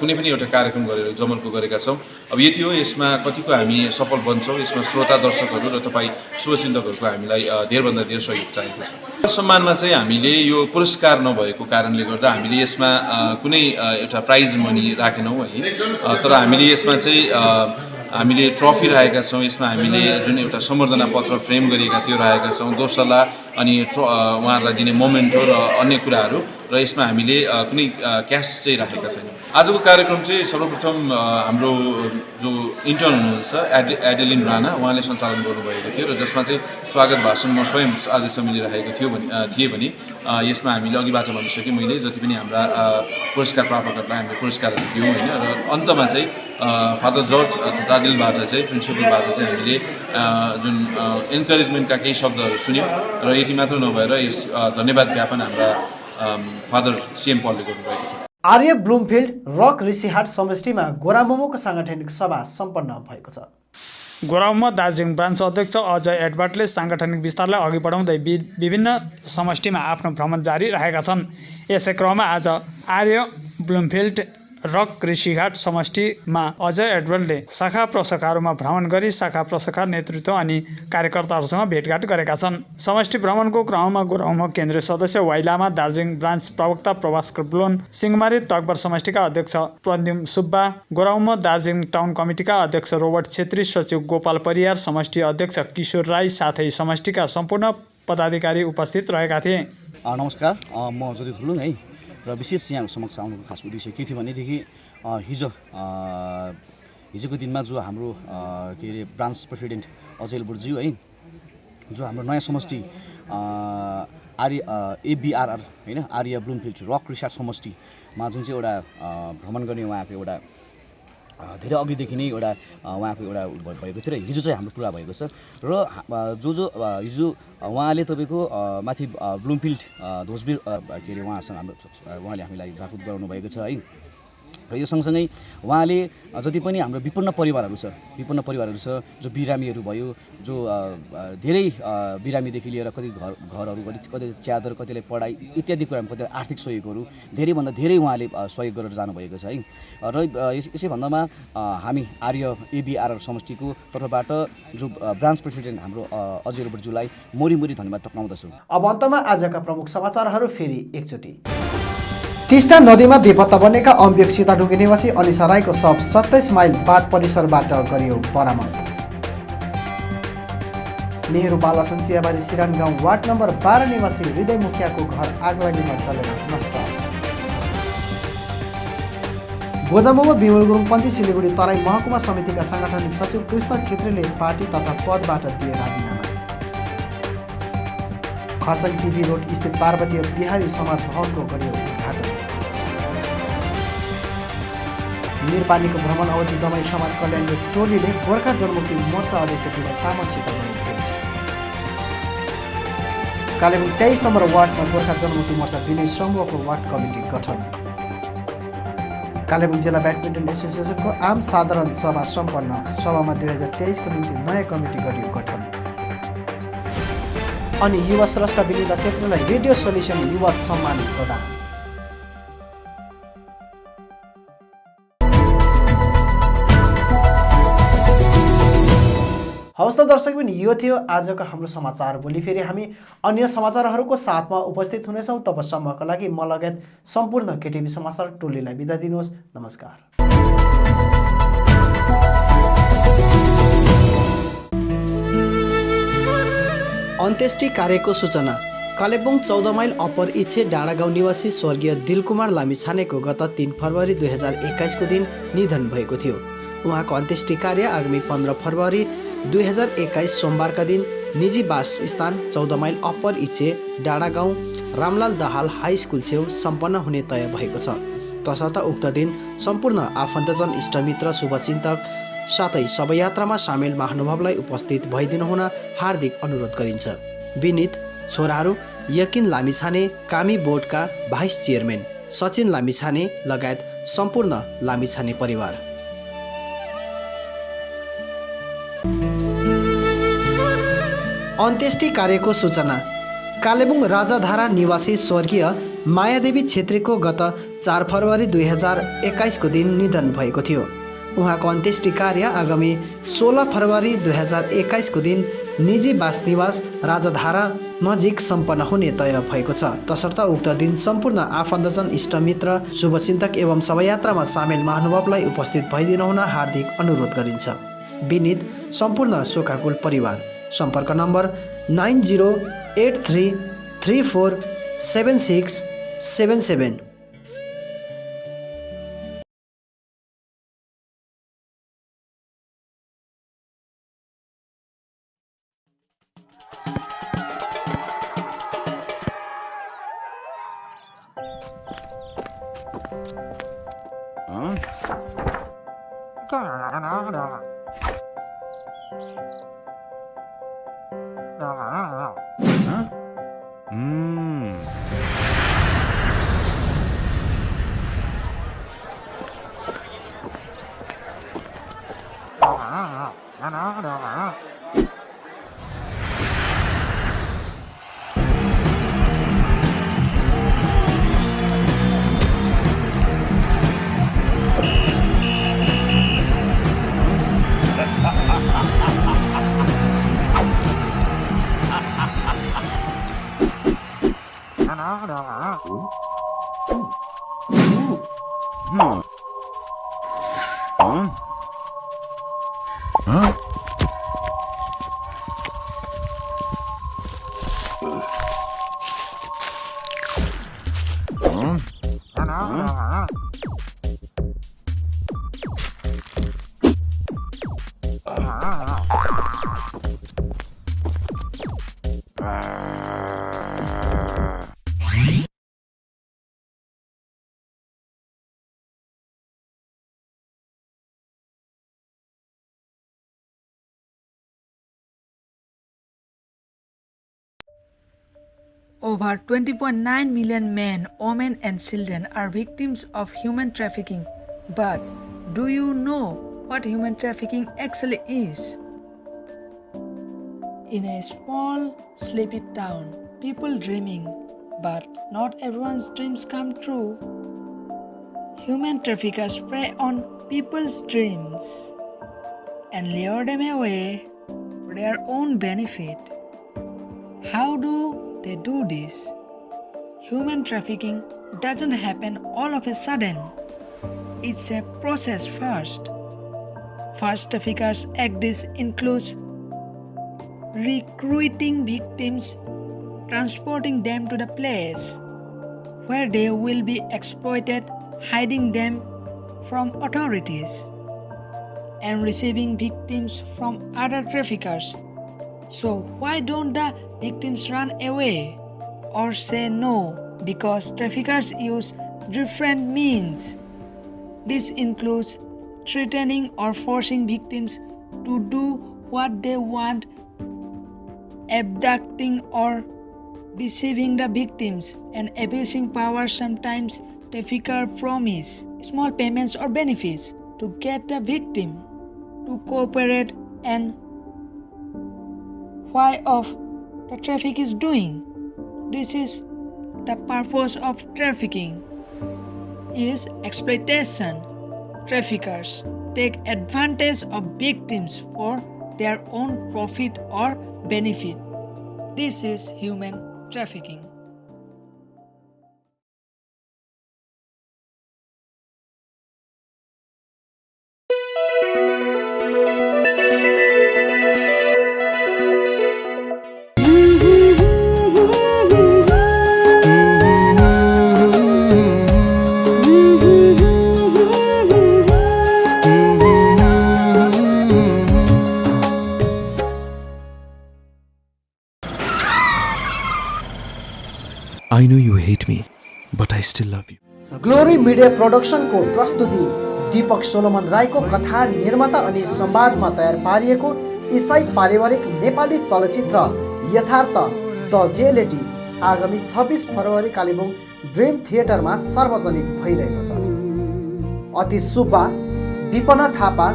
कुनै पनि एउटा कार्यक्रम गरेर जमर्को गरेका छौँ। अब यति हो, यसमा कतिको हामी सफल बन्छौँ, यसमा श्रोता दर्शकहरू र तपाईँ शुभचिन्तकहरूको हामीलाई धेरैभन्दा धेरै सहयोग चाहिएको छ। सम्मानमा चाहिँ हामीले यो पुरस्कार नभएको कारणले गर्दा हामीले यसमा कुनै एउटा प्राइज मनी राखेनौँ है, तर हामीले यसमा चाहिँ हामीले ट्रफी राखेका छौँ। यसमा हामीले जुन एउटा सम्बर्धना पत्र फ्रेम गरिएका त्यो राखेका छौँ, दोसल्ला अनि उहाँहरूलाई दिने मोमेन्टो र अन्य कुराहरू र र यसमा हामीले कुनै क्यास चाहिँ राखेका छैनौँ। आजको कार्यक्रम चाहिँ सर्वप्रथम हाम्रो जो इन्टर्न हुनुहुन्छ एडेलिन राणा उहाँले सञ्चालन गर्नुभएको थियो र जसमा चाहिँ स्वागत भाषण म स्वयं आज सम्मिलिरहेको थिएँ भने यसमा हामीले अघिबाट भनिसकेँ मैले जति पनि हाम्रा पुरस्कार प्रापकहरूलाई हामीले पुरस्कारहरू दियौँ होइन र अन्तमा चाहिँ फादर जर्ज दादिलबाट चाहिँ प्रिन्सिपलबाट चाहिँ हामीले जुन इन्करेजमेन्टका केही शब्दहरू सुन्यौँ र यति मात्र नभएर यस धन्यवाद ज्ञापन हाम्रा फादर सिएम पलले गर्नुभएको थियो। आर्य ब्लुमफिल्ड रक ऋषिहाट समष्टिमा गोरामोमोको साङ्गठनिक सभा सम्पन्न भएको छ। गोरामोमो दार्जिलिङ ब्रान्च अध्यक्ष अजय एडवर्डले साङ्गठनिक विस्तारलाई अघि बढाउँदै विभिन्न समष्टिमा आफ्नो भ्रमण जारी राखेका छन्। यसै क्रममा आज आर्य ब्लुमफिल्ड रक ऋषिघाट समष्टिमा अजय एडवर्डले शाखा प्रशाखाहरूमा भ्रमण गरी शाखा प्रशाखा नेतृत्व अनि कार्यकर्ताहरूसँग भेटघाट गरेका छन्। समष्टि भ्रमणको क्रममा गोरामोमो केन्द्रीय सदस्य वाइलामा, दार्जिलिङ ब्रान्च प्रवक्ता प्रभास्कर बुलोन, सिंहमारी तकबर समष्टिका अध्यक्ष प्रद्युम सुब्बा, गोरामोमो दार्जिलिङ टाउन कमिटीका अध्यक्ष रोबर्ट छेत्री, सचिव गोपाल परियार, समष्टि अध्यक्ष किशोर राई साथै समष्टिका सम्पूर्ण पदाधिकारी उपस्थित रहेका थिए। नमस्कार, म ज्योति थुलुङ है र विशेष यहाँ समक्ष आउनुको खास उद्देश्य के थियो भनेदेखि हिजोको दिनमा जो हाम्रो के अरे ब्रान्च प्रेसिडेन्ट अजय एडवर्डज्यू है जो हाम्रो नयाँ समष्टि एबिआरआर होइन आर्य ब्लुमफिल्ड रक ऋषिहाट समष्टिमा जुन चाहिँ एउटा भ्रमण गर्ने उहाँको एउटा धेरै अघिदेखि नै एउटा उहाँको एउटा भएको थियो र हिजो चाहिँ हाम्रो पुरा भएको छ र जो हिजो उहाँले तपाईँको माथि ब्लुमफिल्ड ध्वजवीर के अरे उहाँसँग उहाँले हामीलाई जागरुक गराउनु भएको छ है र यो सँगसँगै उहाँले जति पनि हाम्रो विपन्न परिवारहरू छ जो बिरामीहरू भयो जो धेरै बिरामीदेखि लिएर कति घरहरू कति च्यादर कतिलाई पढाइ इत्यादि कुरामा कति आर्थिक सहयोगहरू धेरैभन्दा धेरै उहाँले सहयोग गरेर जानुभएको छ है र यसै भन्दामा हामी आर्य एबिआरआर समष्टिको तर्फबाट जो ब्रान्च प्रेसिडेन्ट हाम्रो अजय एडवर्डज्यूलाई मोरी धन्यवाद टक्राउँदछु। अब अन्तमा आजका प्रमुख समाचारहरू फेरि एकचोटि। टिस्टा नदीमा बेपत्ता बनेका अम्बियोक सीताढुङ्गे निवासी अनिसा राईको शव 27 माइल बाँध परिसरबाट गरियो बरामद। नेहरू बालासन चियाबारी सिरान गाउँ वार्ड नम्बर 12 निवासी हृदय मुखियाको घर आगलागीमा जलेर नष्ट। गोजामोमो बिमल गुरुङपन्थी सिलिगुडी तराई महकुमा समितिका साङ्गठनिक सचिव कृष्ण छेत्रीले पार्टी तथा पदबाट दिए राजीनामा। खरसाङ टिभी रोड स्थित पार्वतीय बिहारी समाज भवनको गरियो उद्घाटन। निरपानीको भ्रमण अवधि दमाई समाज कल्याणको टोलीले गोर्खा जनमुक्ति मोर्चा अध्यक्ष विनय तामाङसित गरे भेट। कालेबुङ 23 नम्बर वार्डमा गोर्खा जनमुक्ति मोर्चा विनय समूहको वार्ड कमिटी गठन। कालेबुङ जिल्ला ब्याडमिन्टन एसोसिएसनको आम साधारण सभा सम्पन्न। सभामा 2023 को निम्ति नयाँ कमिटी गरियो गठन। अनि युवा स्रष्टा विनिता क्षेत्रलाई रेडियो सोल्युसन युवा सम्मान प्रदान। हवस् त दर्शकबिन, यो थियो आजको हाम्रो समाचार। भोलि फेरि हामी अन्य समाचारहरूको साथमा उपस्थित हुनेछौँ। तबसम्मका लागि म लगायत सम्पूर्ण केटिभी समाचार टोलीलाई बिदा दिनुहोस्। नमस्कार। अन्त्येष्टि कार्यको सूचना। कालेबुङ 14 माइल अप्पर इच्छे डाँडागाउँ निवासी स्वर्गीय दिलकुमार लामिछानेको गत 3 फरवरी 2021 को दिन निधन भएको थियो। उहाँको अन्त्येष्टि कार्य आगामी 15 फरवरी 2021 सोमबारका दिन निजी वास स्थान 14 माइल अप्पर इच्छे डाँडागाउँ रामलाल दाहाल हाई स्कुल छेउ सम्पन्न हुने तय भएको छ। तसर्थ उक्त दिन सम्पूर्ण आफन्तजन इष्टमित्र शुभचिन्तक साथै शवयात्रामा सामेल महानुभावलाई उपस्थित भइदिनु हुन हार्दिक अनुरोध गरिन्छ। विनीत छोराहरू यकिन लामिछाने, कामी बोर्डका भाइस चेयरम्यान सचिन लामिछाने लगायत सम्पूर्ण लामिछाने परिवार। अन्त्येष्टि कार्यको सूचना। कालेबुङ राजाधारा निवासी स्वर्गीय मायादेवी छेत्रीको गत 4 फरवरी 2021 को दिन निधन भएको थियो। उहाँको अन्त्येष्टि कार्य आगामी 16 फरवरी 2021 को दिन निजी वास निवास राजाधारा नजिक सम्पन्न हुने तय भएको छ। तसर्थ उक्त दिन सम्पूर्ण आफन्तजन इष्टमित्र शुभचिन्तक एवं शवयात्रामा सामेल महानुभावलाई उपस्थित भइदिनु हुन हार्दिक अनुरोध गरिन्छ। विनीत सम्पूर्ण शोकाकुल परिवार। सम्पर्क number 90833476 77। Over 20.9 million men, women and children are victims of human trafficking. But do you know what human trafficking actually is? In a small, sleepy town, people dreaming, but not everyone's dreams come true. Human traffickers prey on people's dreams and lure them away for their own benefit. How do they do this? Human trafficking doesn't happen all of a sudden. It's a process first. First, traffickers' acts includes recruiting victims, transporting them to the place where they will be exploited, hiding them from authorities, and receiving victims from other traffickers. So why don't the victims run away or say no? Because traffickers use different means. This includes threatening or forcing victims to do what they want, abducting or deceiving the victims, and abusing power. Sometimes traffickers promise small payments or benefits to get the victim to cooperate and why of the traffic is doing. This is the purpose of trafficking is exploitation. Traffickers take advantage of victims for their own profit or benefit. This is human trafficking. I know you hate me, but I still love you. Glory media प्रोडक्सनको प्रस्तुति Deepak Solomon राईको कथा निर्माता अनि संवादमा तयार पारिएको इसाई पारिवारिक नेपाली चलचित्र यथार्थ द रियलिटी आगामी 26 फरवरी कालेबुङ ड्रिम थिएटरमा सार्वजनिक भइरहेको छ। अतिश सुब्बा, विपना थापा,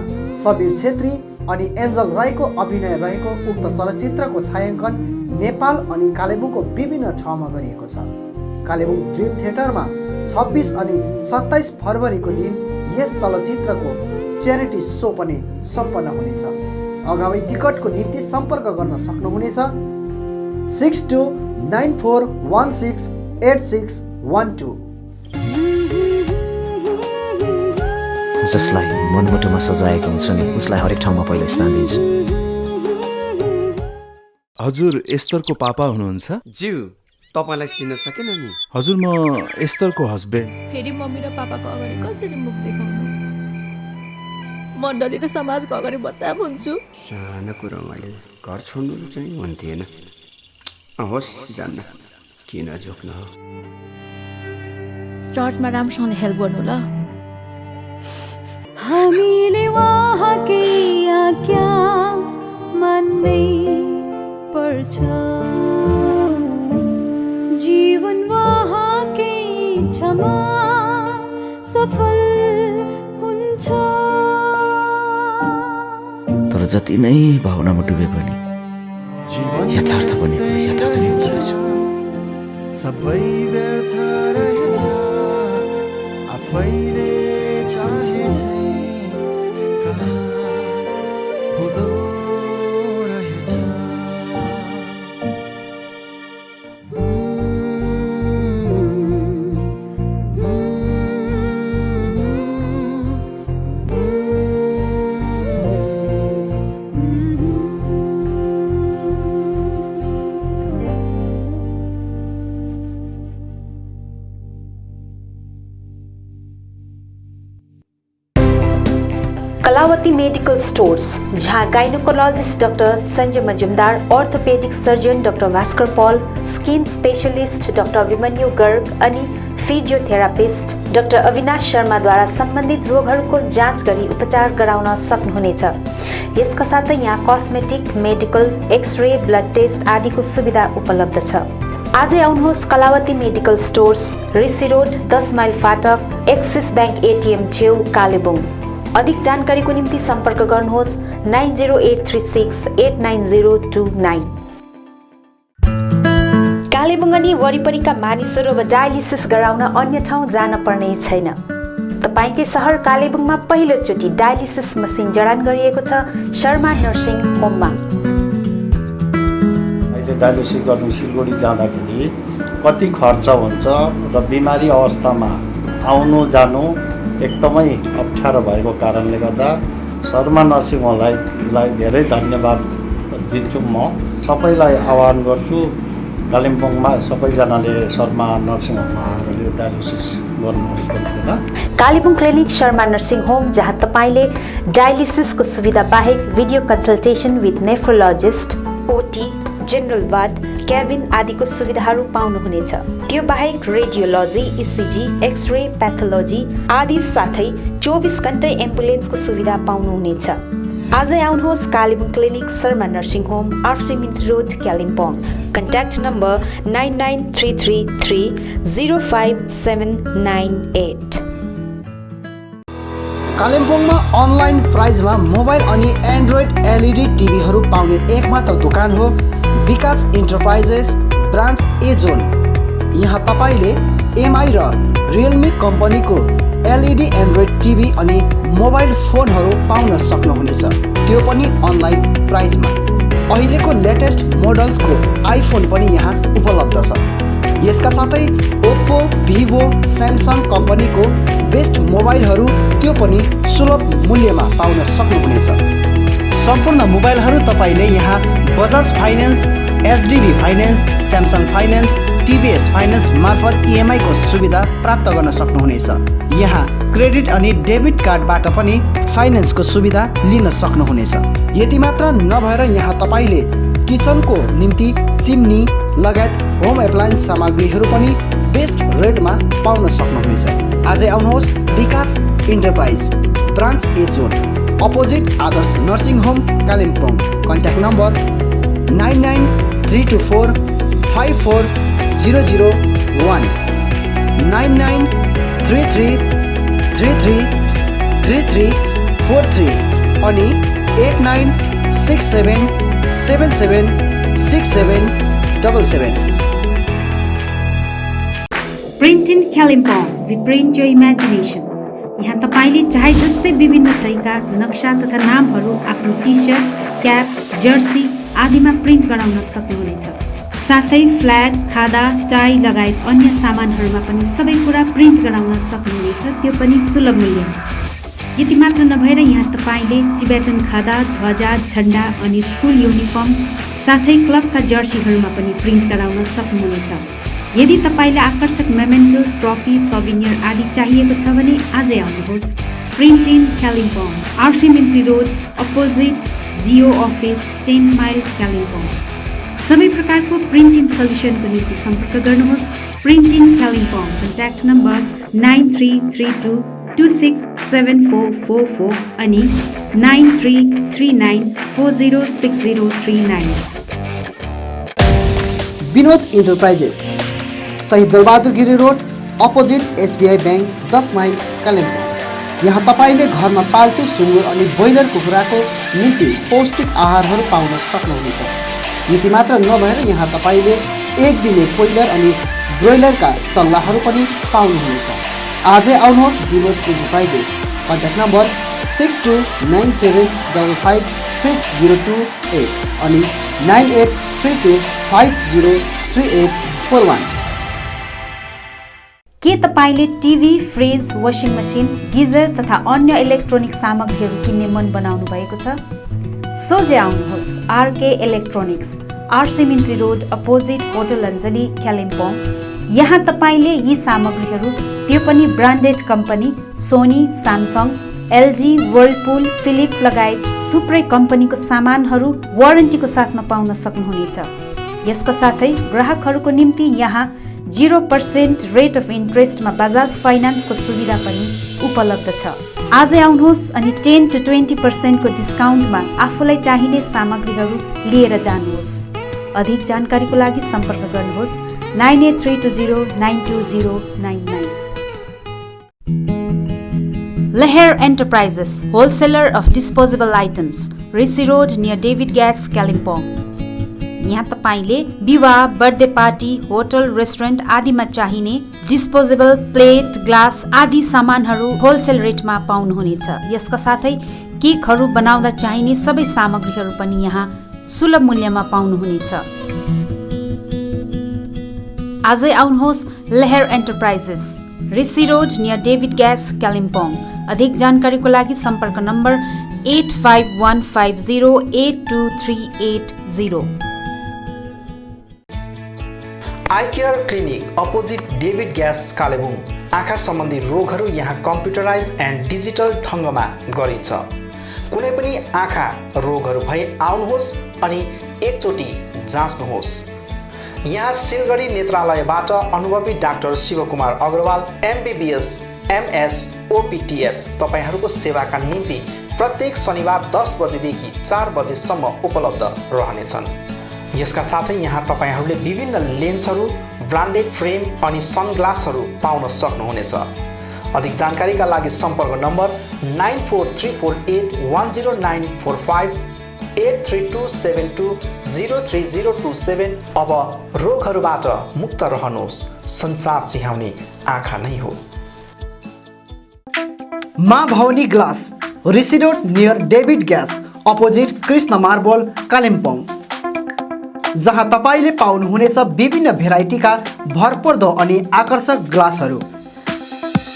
सबीर छेत्री अनि एन्जल राईको अभिनय रहेको उक्त चलचित्रको छायाङ्कन नेपाल अनि कालेबुङको विभिन्न ठाउँमा गरिएको छ। कालेबुङ ड्रिम थिएटरमा 26 अनि 27 फरवरीको दिन यस चलचित्रको च्यारिटी सो पनि सम्पन्न हुनेछ। अगावै टिकटको निम्ति सम्पर्क गर्न सक्नुहुनेछ 6294168612। जसलाई मनमुटुमा सजाएको हुन्छ नि उसलाई हरेक ठाउँमा पहिलो स्थान दिन्छु। हजुर एस्तरको पापा हुनुहुन्छ? ज्यू तपाईँलाई चिन्न सकेन नि? हजुर, म एस्तरको हस्बेन्ड। फेरि मम्मी र पापाको अगाडि कसरी मुख देखाउनु? मण्डली र समाजको अगाडि बदनाम हुन्छु। सानो कुरो मैले घर छोड्नु चाहिँ हुन्थेन। होस् जान्न, किन झोक्नु हो। चर्चमा राम्रोसँगले हेल्प गर्नु ल। हामीले उहाँकै आज्ञा मान्नै पर्छ, जीवन उहाँकै इच्छामा सफल हुन्छ। तर जति नै भावनामा डुबे पनि यथार्थ पनि यथार्थ नै हुन्छ रहेछ। सबै व्यर्थ रहेछ, आफैले चाहे कहाँ हुँदो रहेछ। कलावती मेडिकल स्टोर्स, जहां gynaecologist doctor Sanjay Majumdar, orthopaedic surgeon doctor Bhaskar Paul, skin specialist doctor Abhimanyu Garg अनि फिजियोथेरापिस्ट डॉक्टर अविनाश शर्माद्वारा सम्बन्धित रोगहरूको जाँच गरी उपचार गराउन सक्नुहुनेछ। यसका साथै यहाँ cosmetic, medical, x-ray, blood test आदिको सुविधा उपलब्ध छ। आजै आउनुहोस् Kalavati medical stores, Rishi road, 10 mile फाटक, एक्सिस बैंक एटीएम छेउ, कालेबुङ। अधिक जानकारीको निम्ति सम्पर्क गर्नुहोस् 9083689029। कालेबुङ अनि वरिपरिका मानिसहरू अब डायलिसिस गराउन अन्य ठाउँ जान पर्ने छैन। तपाईकै सहर कालेबुङमा पहिलोचोटि डायलिसिस मसिन जडान गरिएको छ शर्मा नर्सिङ होममा। अहिले डायलिसिस गर्नु सिलगढी जाँदाखेरि कति खर्च हुन्छ र बिमारी अवस्थामा आउनु जानु एकदमै अप्ठ्यारो भएको कारणले गर्दा शर्मा नर्सिङ होमलाई धेरै धन्यवाद दिन्छु। म सबैलाई आह्वान गर्छु कालिम्पोङमा सबैजनाले शर्मा नर्सिङ होममा आएर यो डायलिसिस गर्नुहोस्। Kalimpong clinic Sharma nursing home, जहाँ तपाईले डायलिसिसको सुविधा बाहेक video consultation with nephrologist, OT, general ward, cabin आदिको सुविधाहरू पाउनुहुनेछ। त्यो बाहेक रेडियोलोजी, इसिजी, एक्सरे, प्याथोलोजी आदि साथै 24 घण्टै एम्बुलेन्सको सुविधा पाउनुहुनेछ। आजै आउनुहोस् Kalebung clinic Sharma nursing home, R C Mint road, Kalimpong. Contact number 9933305798। कालिम्पोङमा अनलाइन प्राइजमा मोबाइल अनि एन्ड्रोइड एलइडी टिभीहरू पाउने एकमात्र दोकान हो विकास इन्टरप्राइजेस, ब्रान्च ए जोन। यहाँ तपाईले एमआई र रियलमी कम्पनीको एलइडी एन्ड्रोइड टिभी अनि मोबाइल फोनहरू पाउन सक्नुहुनेछ, त्यो पनि अनलाइन प्राइजमा। अहिलेको लेटेस्ट मोडल्सको आइफोन पनि यहाँ उपलब्ध छ। यसका साथै ओप्पो, भिभो, स्यामसङ कम्पनीको बेस्ट मोबाइलहरू त्यो पनि सुलभ मूल्यमा पाउन सक्नुहुनेछ। सम्पूर्ण मोबाइलहरू तपाईले यहाँ Bajaj finance, HDB finance, Samsung finance, TVS finance मार्फत इएमआई को सुविधा प्राप्त गर्न सक्नुहुनेछ। यहाँ क्रेडिट अनि डेबिट कार्डबाट पनि फाइनेन्सको सुविधा लिन सक्नुहुनेछ। यति मात्र नभएर यहाँ तपाईले किचनको निम्ति चिम्नी लगायत होम एप्लायन्स सामग्रीहरू पनि बेस्ट रेटमा पाउन सक्नुहुनेछ। आजै आउनुहोस् Vikas enterprise, branch A zone, opposite Adarsh nursing home, Kalimpong. Contact number 9934540001, 9933333343 अनि 8967776777। Print in Kalimpong, we print your imagination. यहाँ तपाईले चाहे जस्तै विभिन्न थरीका नक्सा तथा नामहरू आफ्नो टी सर्ट, क्याप, जर्सी आदिमा प्रिन्ट गराउन सक्नुहुनेछ। साथै फ्ल्याग, खादा, टाई लगायत अन्य सामानहरूमा पनि सबै कुरा प्रिन्ट गराउन सक्नुहुनेछ, त्यो पनि सुलभ मूल्यमा। यति मात्र नभएर यहाँ तपाईले टिबेटन खादा, ध्वजा, झण्डा अनि स्कुल युनिफर्म साथै क्लबका जर्सीहरूमा पनि प्रिन्ट गराउन सक्नुहुनेछ। यदि तपाईँले आकर्षक मेमेन्टो, ट्रफी, सभिनियर आदि चाहिएको छ भने आजै आउनुहोस्। Print in Kalimpong, R C Mintri road opposite Jio office, 10 mile Kalimpong. सबै प्रकारको प्रिन्ट इन सल्युसनको निम्ति सम्पर्क गर्नुहोस्। Print in Kalimpong, contact number 9332267444 अनि 9339406039। Vinod enterprises, Shahid Darbahadur Giri road opposite SBI bank, 10 mile Kalimpong. यहाँ तपाईँले घरमा पाल्तु सुँगुर अनि ब्रोइलर कुखुराको निम्ति पौष्टिक आहारहरू पाउन सक्नुहुनेछ। यति मात्र नभएर यहाँ तपाईँले एक दिने ब्रोइलर अनि ब्रोइलरका चल्लाहरू पनि पाउनुहुनेछ। आजै आउनुहोस् विनोद इन्टरप्राइजेस। कन्ट्याक्ट नम्बर 6297553028 अनि 9832503841। के तपाईँले TV, fridge, washing machine, geyser तथा अन्य इलेक्ट्रोनिक सामग्रीहरू किन्ने मन बनाउनु भएको छ? सोझै आउनुहोस् RK electronics, RC Mintri road opposite hotel Anjali Kalimpong. यहाँ तपाईँले यी सामग्रीहरू, त्यो पनि branded company Sony, Samsung, LG, Whirlpool, Philips लगायत थुप्रै कम्पनीको सामानहरू वारेन्टीको साथमा पाउन सक्नुहुनेछ। यसका साथै ग्राहकहरूको निम्ति यहाँ 0% रेट अफ इन्ट्रेस्टमा बजाज फाइनान्सको सुविधा पनि उपलब्ध छ। आजै आउनुहोस् अनि 10 to 20% को डिस्काउन्टमा आफूलाई चाहिने सामग्रीहरू लिएर जानुहोस्। अधिक जानकारीको लागि सम्पर्क गर्नुहोस् 9832092099। Leher Enterprises, wholesaler of disposable items, Rishi Road near David Gas, Kalimpong। यहाँ तपाईले विवाह, बर्थडे पार्टी, होटल, रेस्टुरेन्ट आदिमा चाहिने डिस्पोजेबल प्लेट, ग्लास आदि सामानहरू होलसेल रेटमा पाउनुहुनेछ। यसका साथै केकहरू बनाउँदा चाहिने सबै सामग्रीहरू पनि यहाँ सुलभ मूल्यमा पाउनुहुनेछ। आजै आउनुहोस् Lehar enterprises, Rishi road near David gas, Kalimpong. अधिक जानकारीको लागि सम्पर्क number 8515082380। Eye care clinic opposite David gas, Kalebung. आँखा सम्बन्धी रोगहरू यहाँ कम्प्युटराइज एन्ड डिजिटल ढङ्गमा गरिन्छ। कुनै पनि आँखा रोगहरू भए आउनुहोस् अनि एकचोटि जाँच्नुहोस्। यहाँ सिलगढी नेत्रालयबाट अनुभवी doctor Shivkumar Agarwal MBBS MS OPTH तपाईहरूको सेवाका निम्ति प्रत्येक शनिबार 10 बजेदेखि 4 बजेसम्म उपलब्ध रहनेछन्। यसका साथै यहाँ तपाईहरूले विभिन्न लेन्सहरू, ब्रान्डेड फ्रेम अनि सनग्लासहरू पाउन सक्नुहुनेछ। अधिक जानकारीका लागि सम्पर्क नम्बर 9434810945 8327203027। अब रोगहरूबाट मुक्त रहनुहोस्, संसार चिहाउने आँखा नै हो। Maa Bhavani glass, Rishi road near David gas opposite Krishna marble, Kalimpong. जहाँ तपाईले पाउनुहुनेछ विभिन्न भेराइटीका भरपर्दो अनि आकर्षक ग्लासहरू।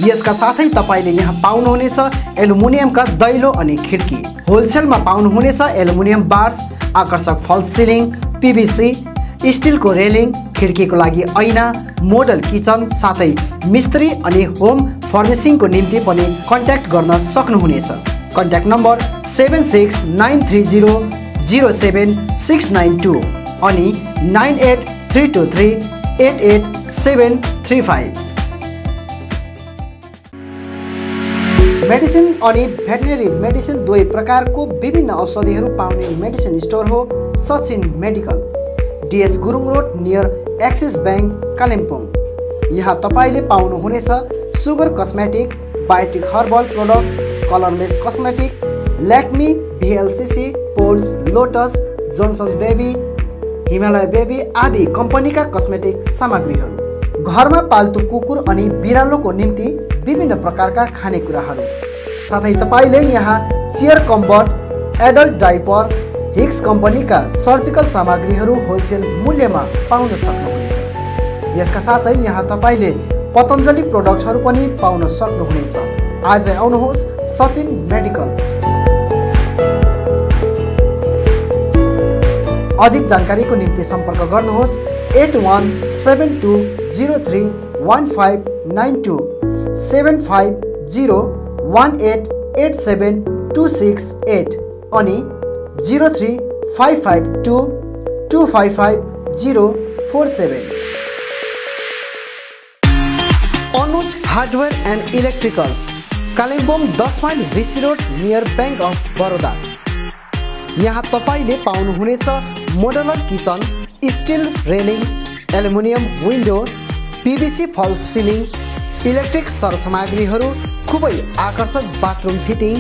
यसका साथै तपाईले यहाँ पाउनुहुनेछ एल्युमिनियमका दैलो अनि खिड्की। होलसेलमा पाउनुहुनेछ एल्युमिनियम बार्स, आकर्षक फल्स सिलिङ, PVC, स्टिलको रेलिङ, खिड्कीको लागि ऐना, मोडल किचन साथै मिस्त्री अनि होम फर्निसिङको निम्ति पनि कन्ट्याक्ट गर्न सक्नुहुनेछ। कन्ट्याक्ट नम्बर 7693007692 अनि 9832388735। मेडिसिन अनि भेटनेरी मेडिसिन दुवै प्रकारको विभिन्न औषधिहरू पाउने मेडिसिन स्टोर हो Sachin medical, DS Gurung road near Axis bank, Kalimpong. यहाँ तपाईले पाउनुहुनेछ sugar cosmetic, biotic herbal product, colourless cosmetic, Lakme, VLCC, पोल्स, Lotus, Johnson's baby, Himalaya baby आदि कम्पनीका कस्मेटिक सामग्रीहरू। घरमा पाल्तु कुकुर अनि बिरालोको निम्ति विभिन्न प्रकारका खानेकुराहरू। साथै तपाईले यहाँ चेयर कम्बर्ट, एडल्ट डाइपर, हिक्स कम्पनीका सर्जिकल सामग्रीहरू होलसेल मूल्यमा पाउन सक्नुहुनेछ। यसका साथै यहाँ तपाईले पतञ्जली प्रोडक्टहरू पनि पाउन सक्नुहुनेछ। आजै आउनुहोस् सचिन मेडिकल। अधिक जानकारीको निम्ति सम्पर्क गर्नुहोस् 8172031592 7501887268 अनि 03552255047। Anuj hardware and electricals, Kalimpong 10 mile Rishi road near bank of Baroda. यहाँ तपाईले पाउनुहुनेछ modular kitchen, still railing, aluminium window, PVC फल सिलिङ, इलेक्ट्रिक सरसामग्रीहरू, खुबै आकर्षक बाथरुम फिटिङ,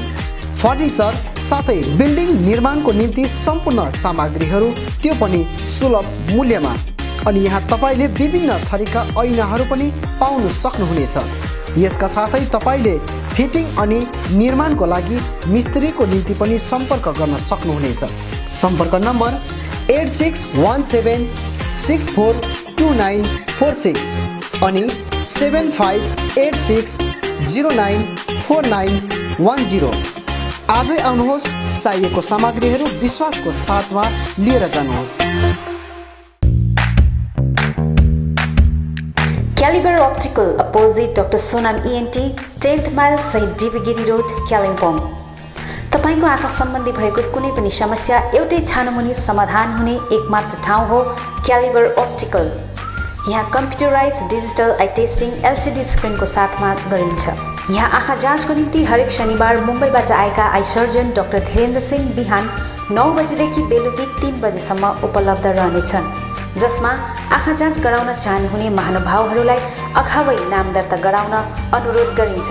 फर्निचर साथै बिल्डिङ निर्माणको निम्ति सम्पूर्ण सामग्रीहरू, त्यो पनि सुलभ मूल्यमा। अनि यहाँ तपाईले विभिन्न थरीका ऐनाहरू पनि पाउन सक्नुहुनेछ। यसका साथै तपाईले फिटिङ अनि निर्माणको लागि मिस्त्रीको निम्ति पनि सम्पर्क गर्न सक्नुहुनेछ। सम्पर्क नम्बर 8617642946 अनि 7586094910। आजै आउनुहोस्, चाहिएको सामग्रीहरू विश्वासको साथमा लिएर जानुहोस्। Caliber Optical, opposite Dr. Sonam ENT, 10th mile Saint Divigiri Road, Kalimpong। तपाईको आँखा सम्बन्धी भएको कुनै पनि समस्या एउटै छानोमुनि समाधान हुने एकमात्र ठाउँ हो Caliber Optical। यहाँ computerise digital eye testing LCD स्क्रिनको साथमा गरिन्छ। यहाँ आँखा जाँचको निम्ति हरेक शनिबार मुम्बईबाट आएका eye surgeon doctor Dhirendra Singh बिहान 9 बजेदेखि बेलुकी 3 बजेसम्म उपलब्ध रहनेछन्, जसमा आँखा जाँच गराउन चाहनुहुने महानुभावहरूलाई अगावै नाम दर्ता गराउन अनुरोध गरिन्छ।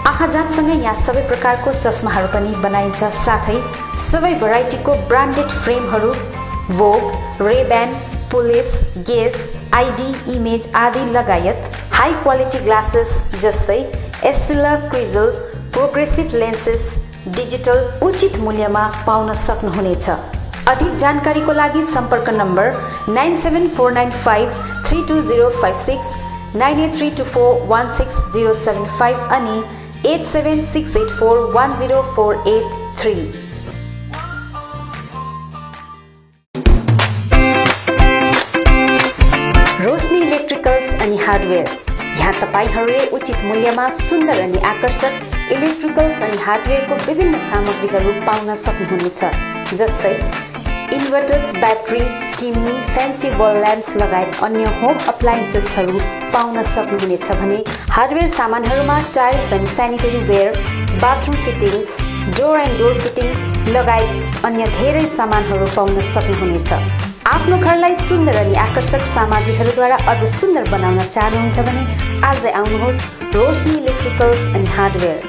आँखा जाँचसँगै यहाँ सबै प्रकारको चस्माहरू पनि बनाइन्छ, साथै सबै भेराइटीको ब्रान्डेड फ्रेमहरू, भोग, रेब्यान, पुलिस, गेज, आइडी, इमेज आदि लगायत हाई क्वालिटी ग्लासेस जस्तै एस्सिला, क्रिजल, प्रोग्रेसिभ लेन्सेस डिजिटल उचित मूल्यमा पाउन सक्नुहुनेछ। अधिक जानकारीको लागि सम्पर्क नम्बर 9749532056, 9832416075 अनि 8768410483। रोशनी इलेक्ट्रिकल्स अनि हार्डवेयर, यहाँ तपाईहरूले उचित मूल्यमा सुन्दर अनि आकर्षक इलेक्ट्रिकल्स अनि हार्डवेयरको विभिन्न सामग्रीहरू पाउन सक्नुहुनेछ, जस्तै इन्भर्टर्स, ब्याट्री, चिम्नी, फ्यान्सी वल ल्याम्प्स लगायत अन्य होम अप्लायन्सेसहरू पाउन सक्नुहुनेछ भने हार्डवेयर सामानहरूमा टाइल्स अनि sanitary ware, bathroom fittings, door and door fittings लगायत अन्य धेरै सामानहरू पाउन सक्नुहुनेछ। आफ्नो घरलाई सुन्दर अनि आकर्षक सामग्रीहरूद्वारा अझ सुन्दर बनाउन चाहनुहुन्छ भने आजै आउनुहोस् रोशनी इलेक्ट्रिकल्स अनि hardware.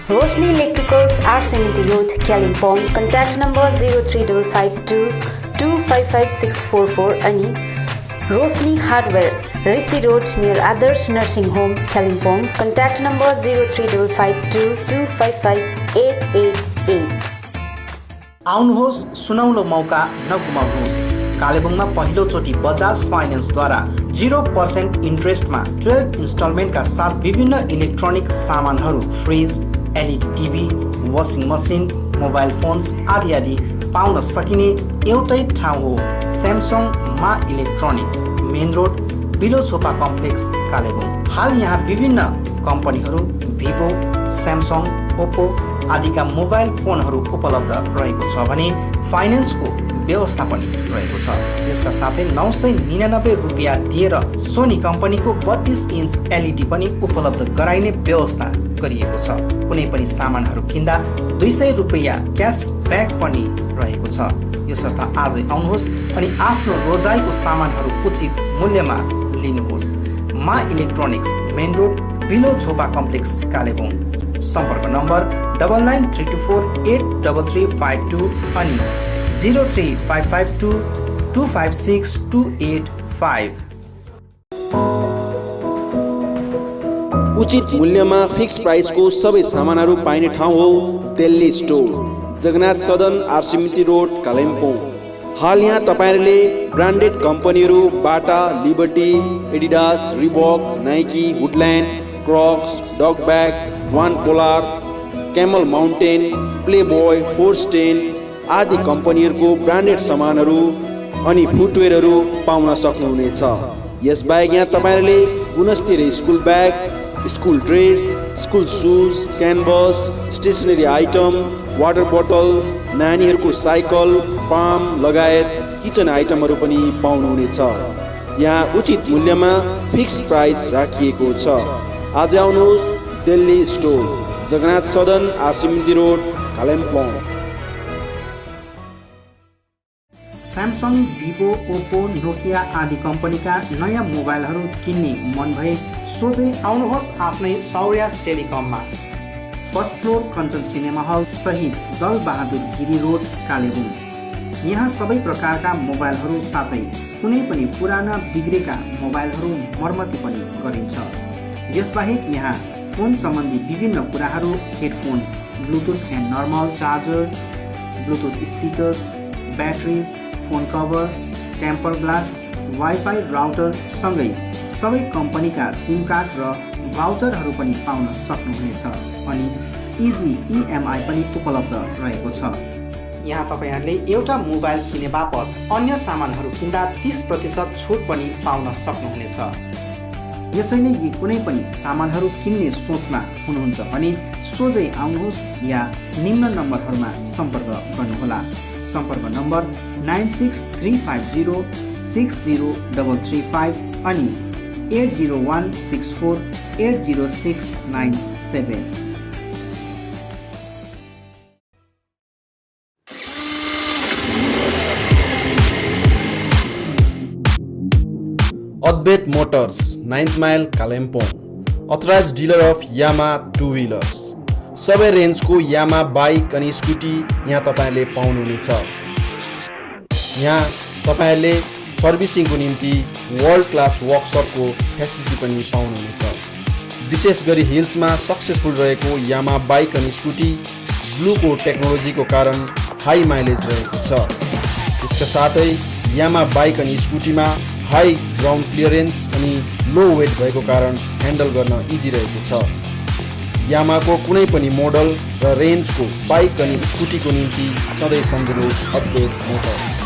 Roshni electricals, RCMT road, Kalimpong. Contact number 03552255644 अनि Roshni hardware, Rishi road near Adarsh nursing home, Kalimpong. Contact number 03552255888। आउनुहोस्, सुनौलो मौका नगुमाउनुहोस्। कालेबुङमा पहिलोचोटि बजाज फाइनेन्सद्वारा 0% इन्ट्रेस्टमा 12 इन्स्टलमेन्टका साथ विभिन्न इलेक्ट्रोनिक सामानहरू, fridge, LED TV, washing machine, mobile phones आदि आदि पाउन सकिने एउटै ठाउँ हो स्यामसङ मा electronic, main road, below Chhopa complex, Kalebung. हाल यहाँ विभिन्न कम्पनीहरू भिभो, स्यामसङ, ओप्पो आदिका मोबाइल फोनहरू उपलब्ध रहेको छ भने फाइनेन्सको व्यवस्था पनि रहेको छ। यसका साथै 999 रुपियाँ दिएर सोनी कम्पनीको 32 इन्च LED पनि उपलब्ध गराइने व्यवस्था गरिएको छ। कुनै पनि सामानहरू किन्दा 200 रुपियाँ क्यासब्याक पनि रहेको छ। यसर्थ आजै आउनुहोस् अनि आफ्नो रोजाइको सामानहरू उचित मूल्यमा लिनुहोस्। मा इलेक्ट्रोनिक्स, मेन रोड, बिलो झोपा कम्प्लेक्स, कालेबुङ। सम्पर्क नम्बर 9932483352 अनि 03552256285। उचित मूल्यमा फिक्स प्राइसको सबै सामानहरू पाइने ठाउँ हो दिल्ली स्टोर, जगन्नाथ सदन, RCMT रोड, कालिम्पोङ। हाल यहाँ तपाईहरूले ब्रान्डेड कम्पनीहरू Bata, Liberty, Adidas, Reebok, Nike, Woodland, Crocs, Duckback, वान पोलार, क्यामल माउन्टेन, प्लेबोय, फोर्स्टेन आदि कम्पनीहरूको ब्रान्डेड सामानहरू अनि फुटवेयरहरू पाउन सक्नुहुनेछ। यसबाहेक यहाँ तपाईँहरूले गुणस्तरीय school bag, school dress, school shoes, canvas, stationery item, water बोतल, नानीहरूको साइकल, पाम लगायत किचन आइटमहरू पनि पाउनुहुनेछ। यहाँ उचित मूल्यमा फिक्स प्राइस राखिएको छ। आज आउनुहोस् Delhi store, Jagannath Sadan, RCMT road, Kalimpong. Samsung, Vivo, Oppo, Nokia आदि कम्पनीका नयाँ मोबाइलहरू किन्ने मन भए सोझै आउनुहोस् आफ्नै सौर्यास टेलिकममा। First floor Kanchan cinema hall सहित दल बहादुर गिरी रोड, कालेबुङ। यहाँ सबै प्रकारका मोबाइलहरू साथै कुनै पनि पुराना बिग्रेका मोबाइलहरू मर्मती पनि गरिन्छ। यसबाहेक यहाँ फोन सम्बन्धी विभिन्न कुराहरू, headphone, bluetooth and normal charger, bluetooth speakers, batteries, phone cover, temper glass, wifi router सँगै सबै कम्पनीका सिम कार्ड र भाउचरहरू पनि पाउन सक्नुहुनेछ। अनि इजी EMI पनि उपलब्ध रहेको छ। यहाँ तपाईँहरूले एउटा मोबाइल किने बापत अन्य सामानहरू किन्दा 30% छुट पनि पाउन सक्नुहुनेछ। यसैले यी कुनै पनि सामानहरू किन्ने सोचमा हुनुहुन्छ भने सोझै आउनुहोस् या निम्न नम्बरहरूमा सम्पर्क गर्नुहोला। सम्पर्क नम्बर 9635060335 अनि 8016480697। Advait motors, 9th mile, Kalimpong. Authorise dealer of Yamaha two wheelers. सबै रेन्जको यामा बाइक अनि स्कुटी यहाँ तपाईँहरूले पाउनुहुनेछ। यहाँ तपाईँहरूले सर्भिसिङको निम्ति वर्ल्ड क्लास वर्कसपको फेसिलिटी पनि पाउनुहुनेछ। विशेष गरी हिल्समा सक्सेसफुल रहेको यामा बाइक अनि स्कुटी ब्लूको टेक्नोलोजीको कारण हाई माइलेज रहेको छ। यसका साथै यामा बाइक अनि स्कुटीमा हाई ग्राउन्ड क्लियरेन्स अनि लो वेट भएको कारण ह्यान्डल गर्न इजी रहेको छ। यामाको कुनै पनि मोडल र रेन्जको बाइक अनि स्कुटीको निम्ति सधैँ सम्झनुहोस् अद्वैत मोटर्स।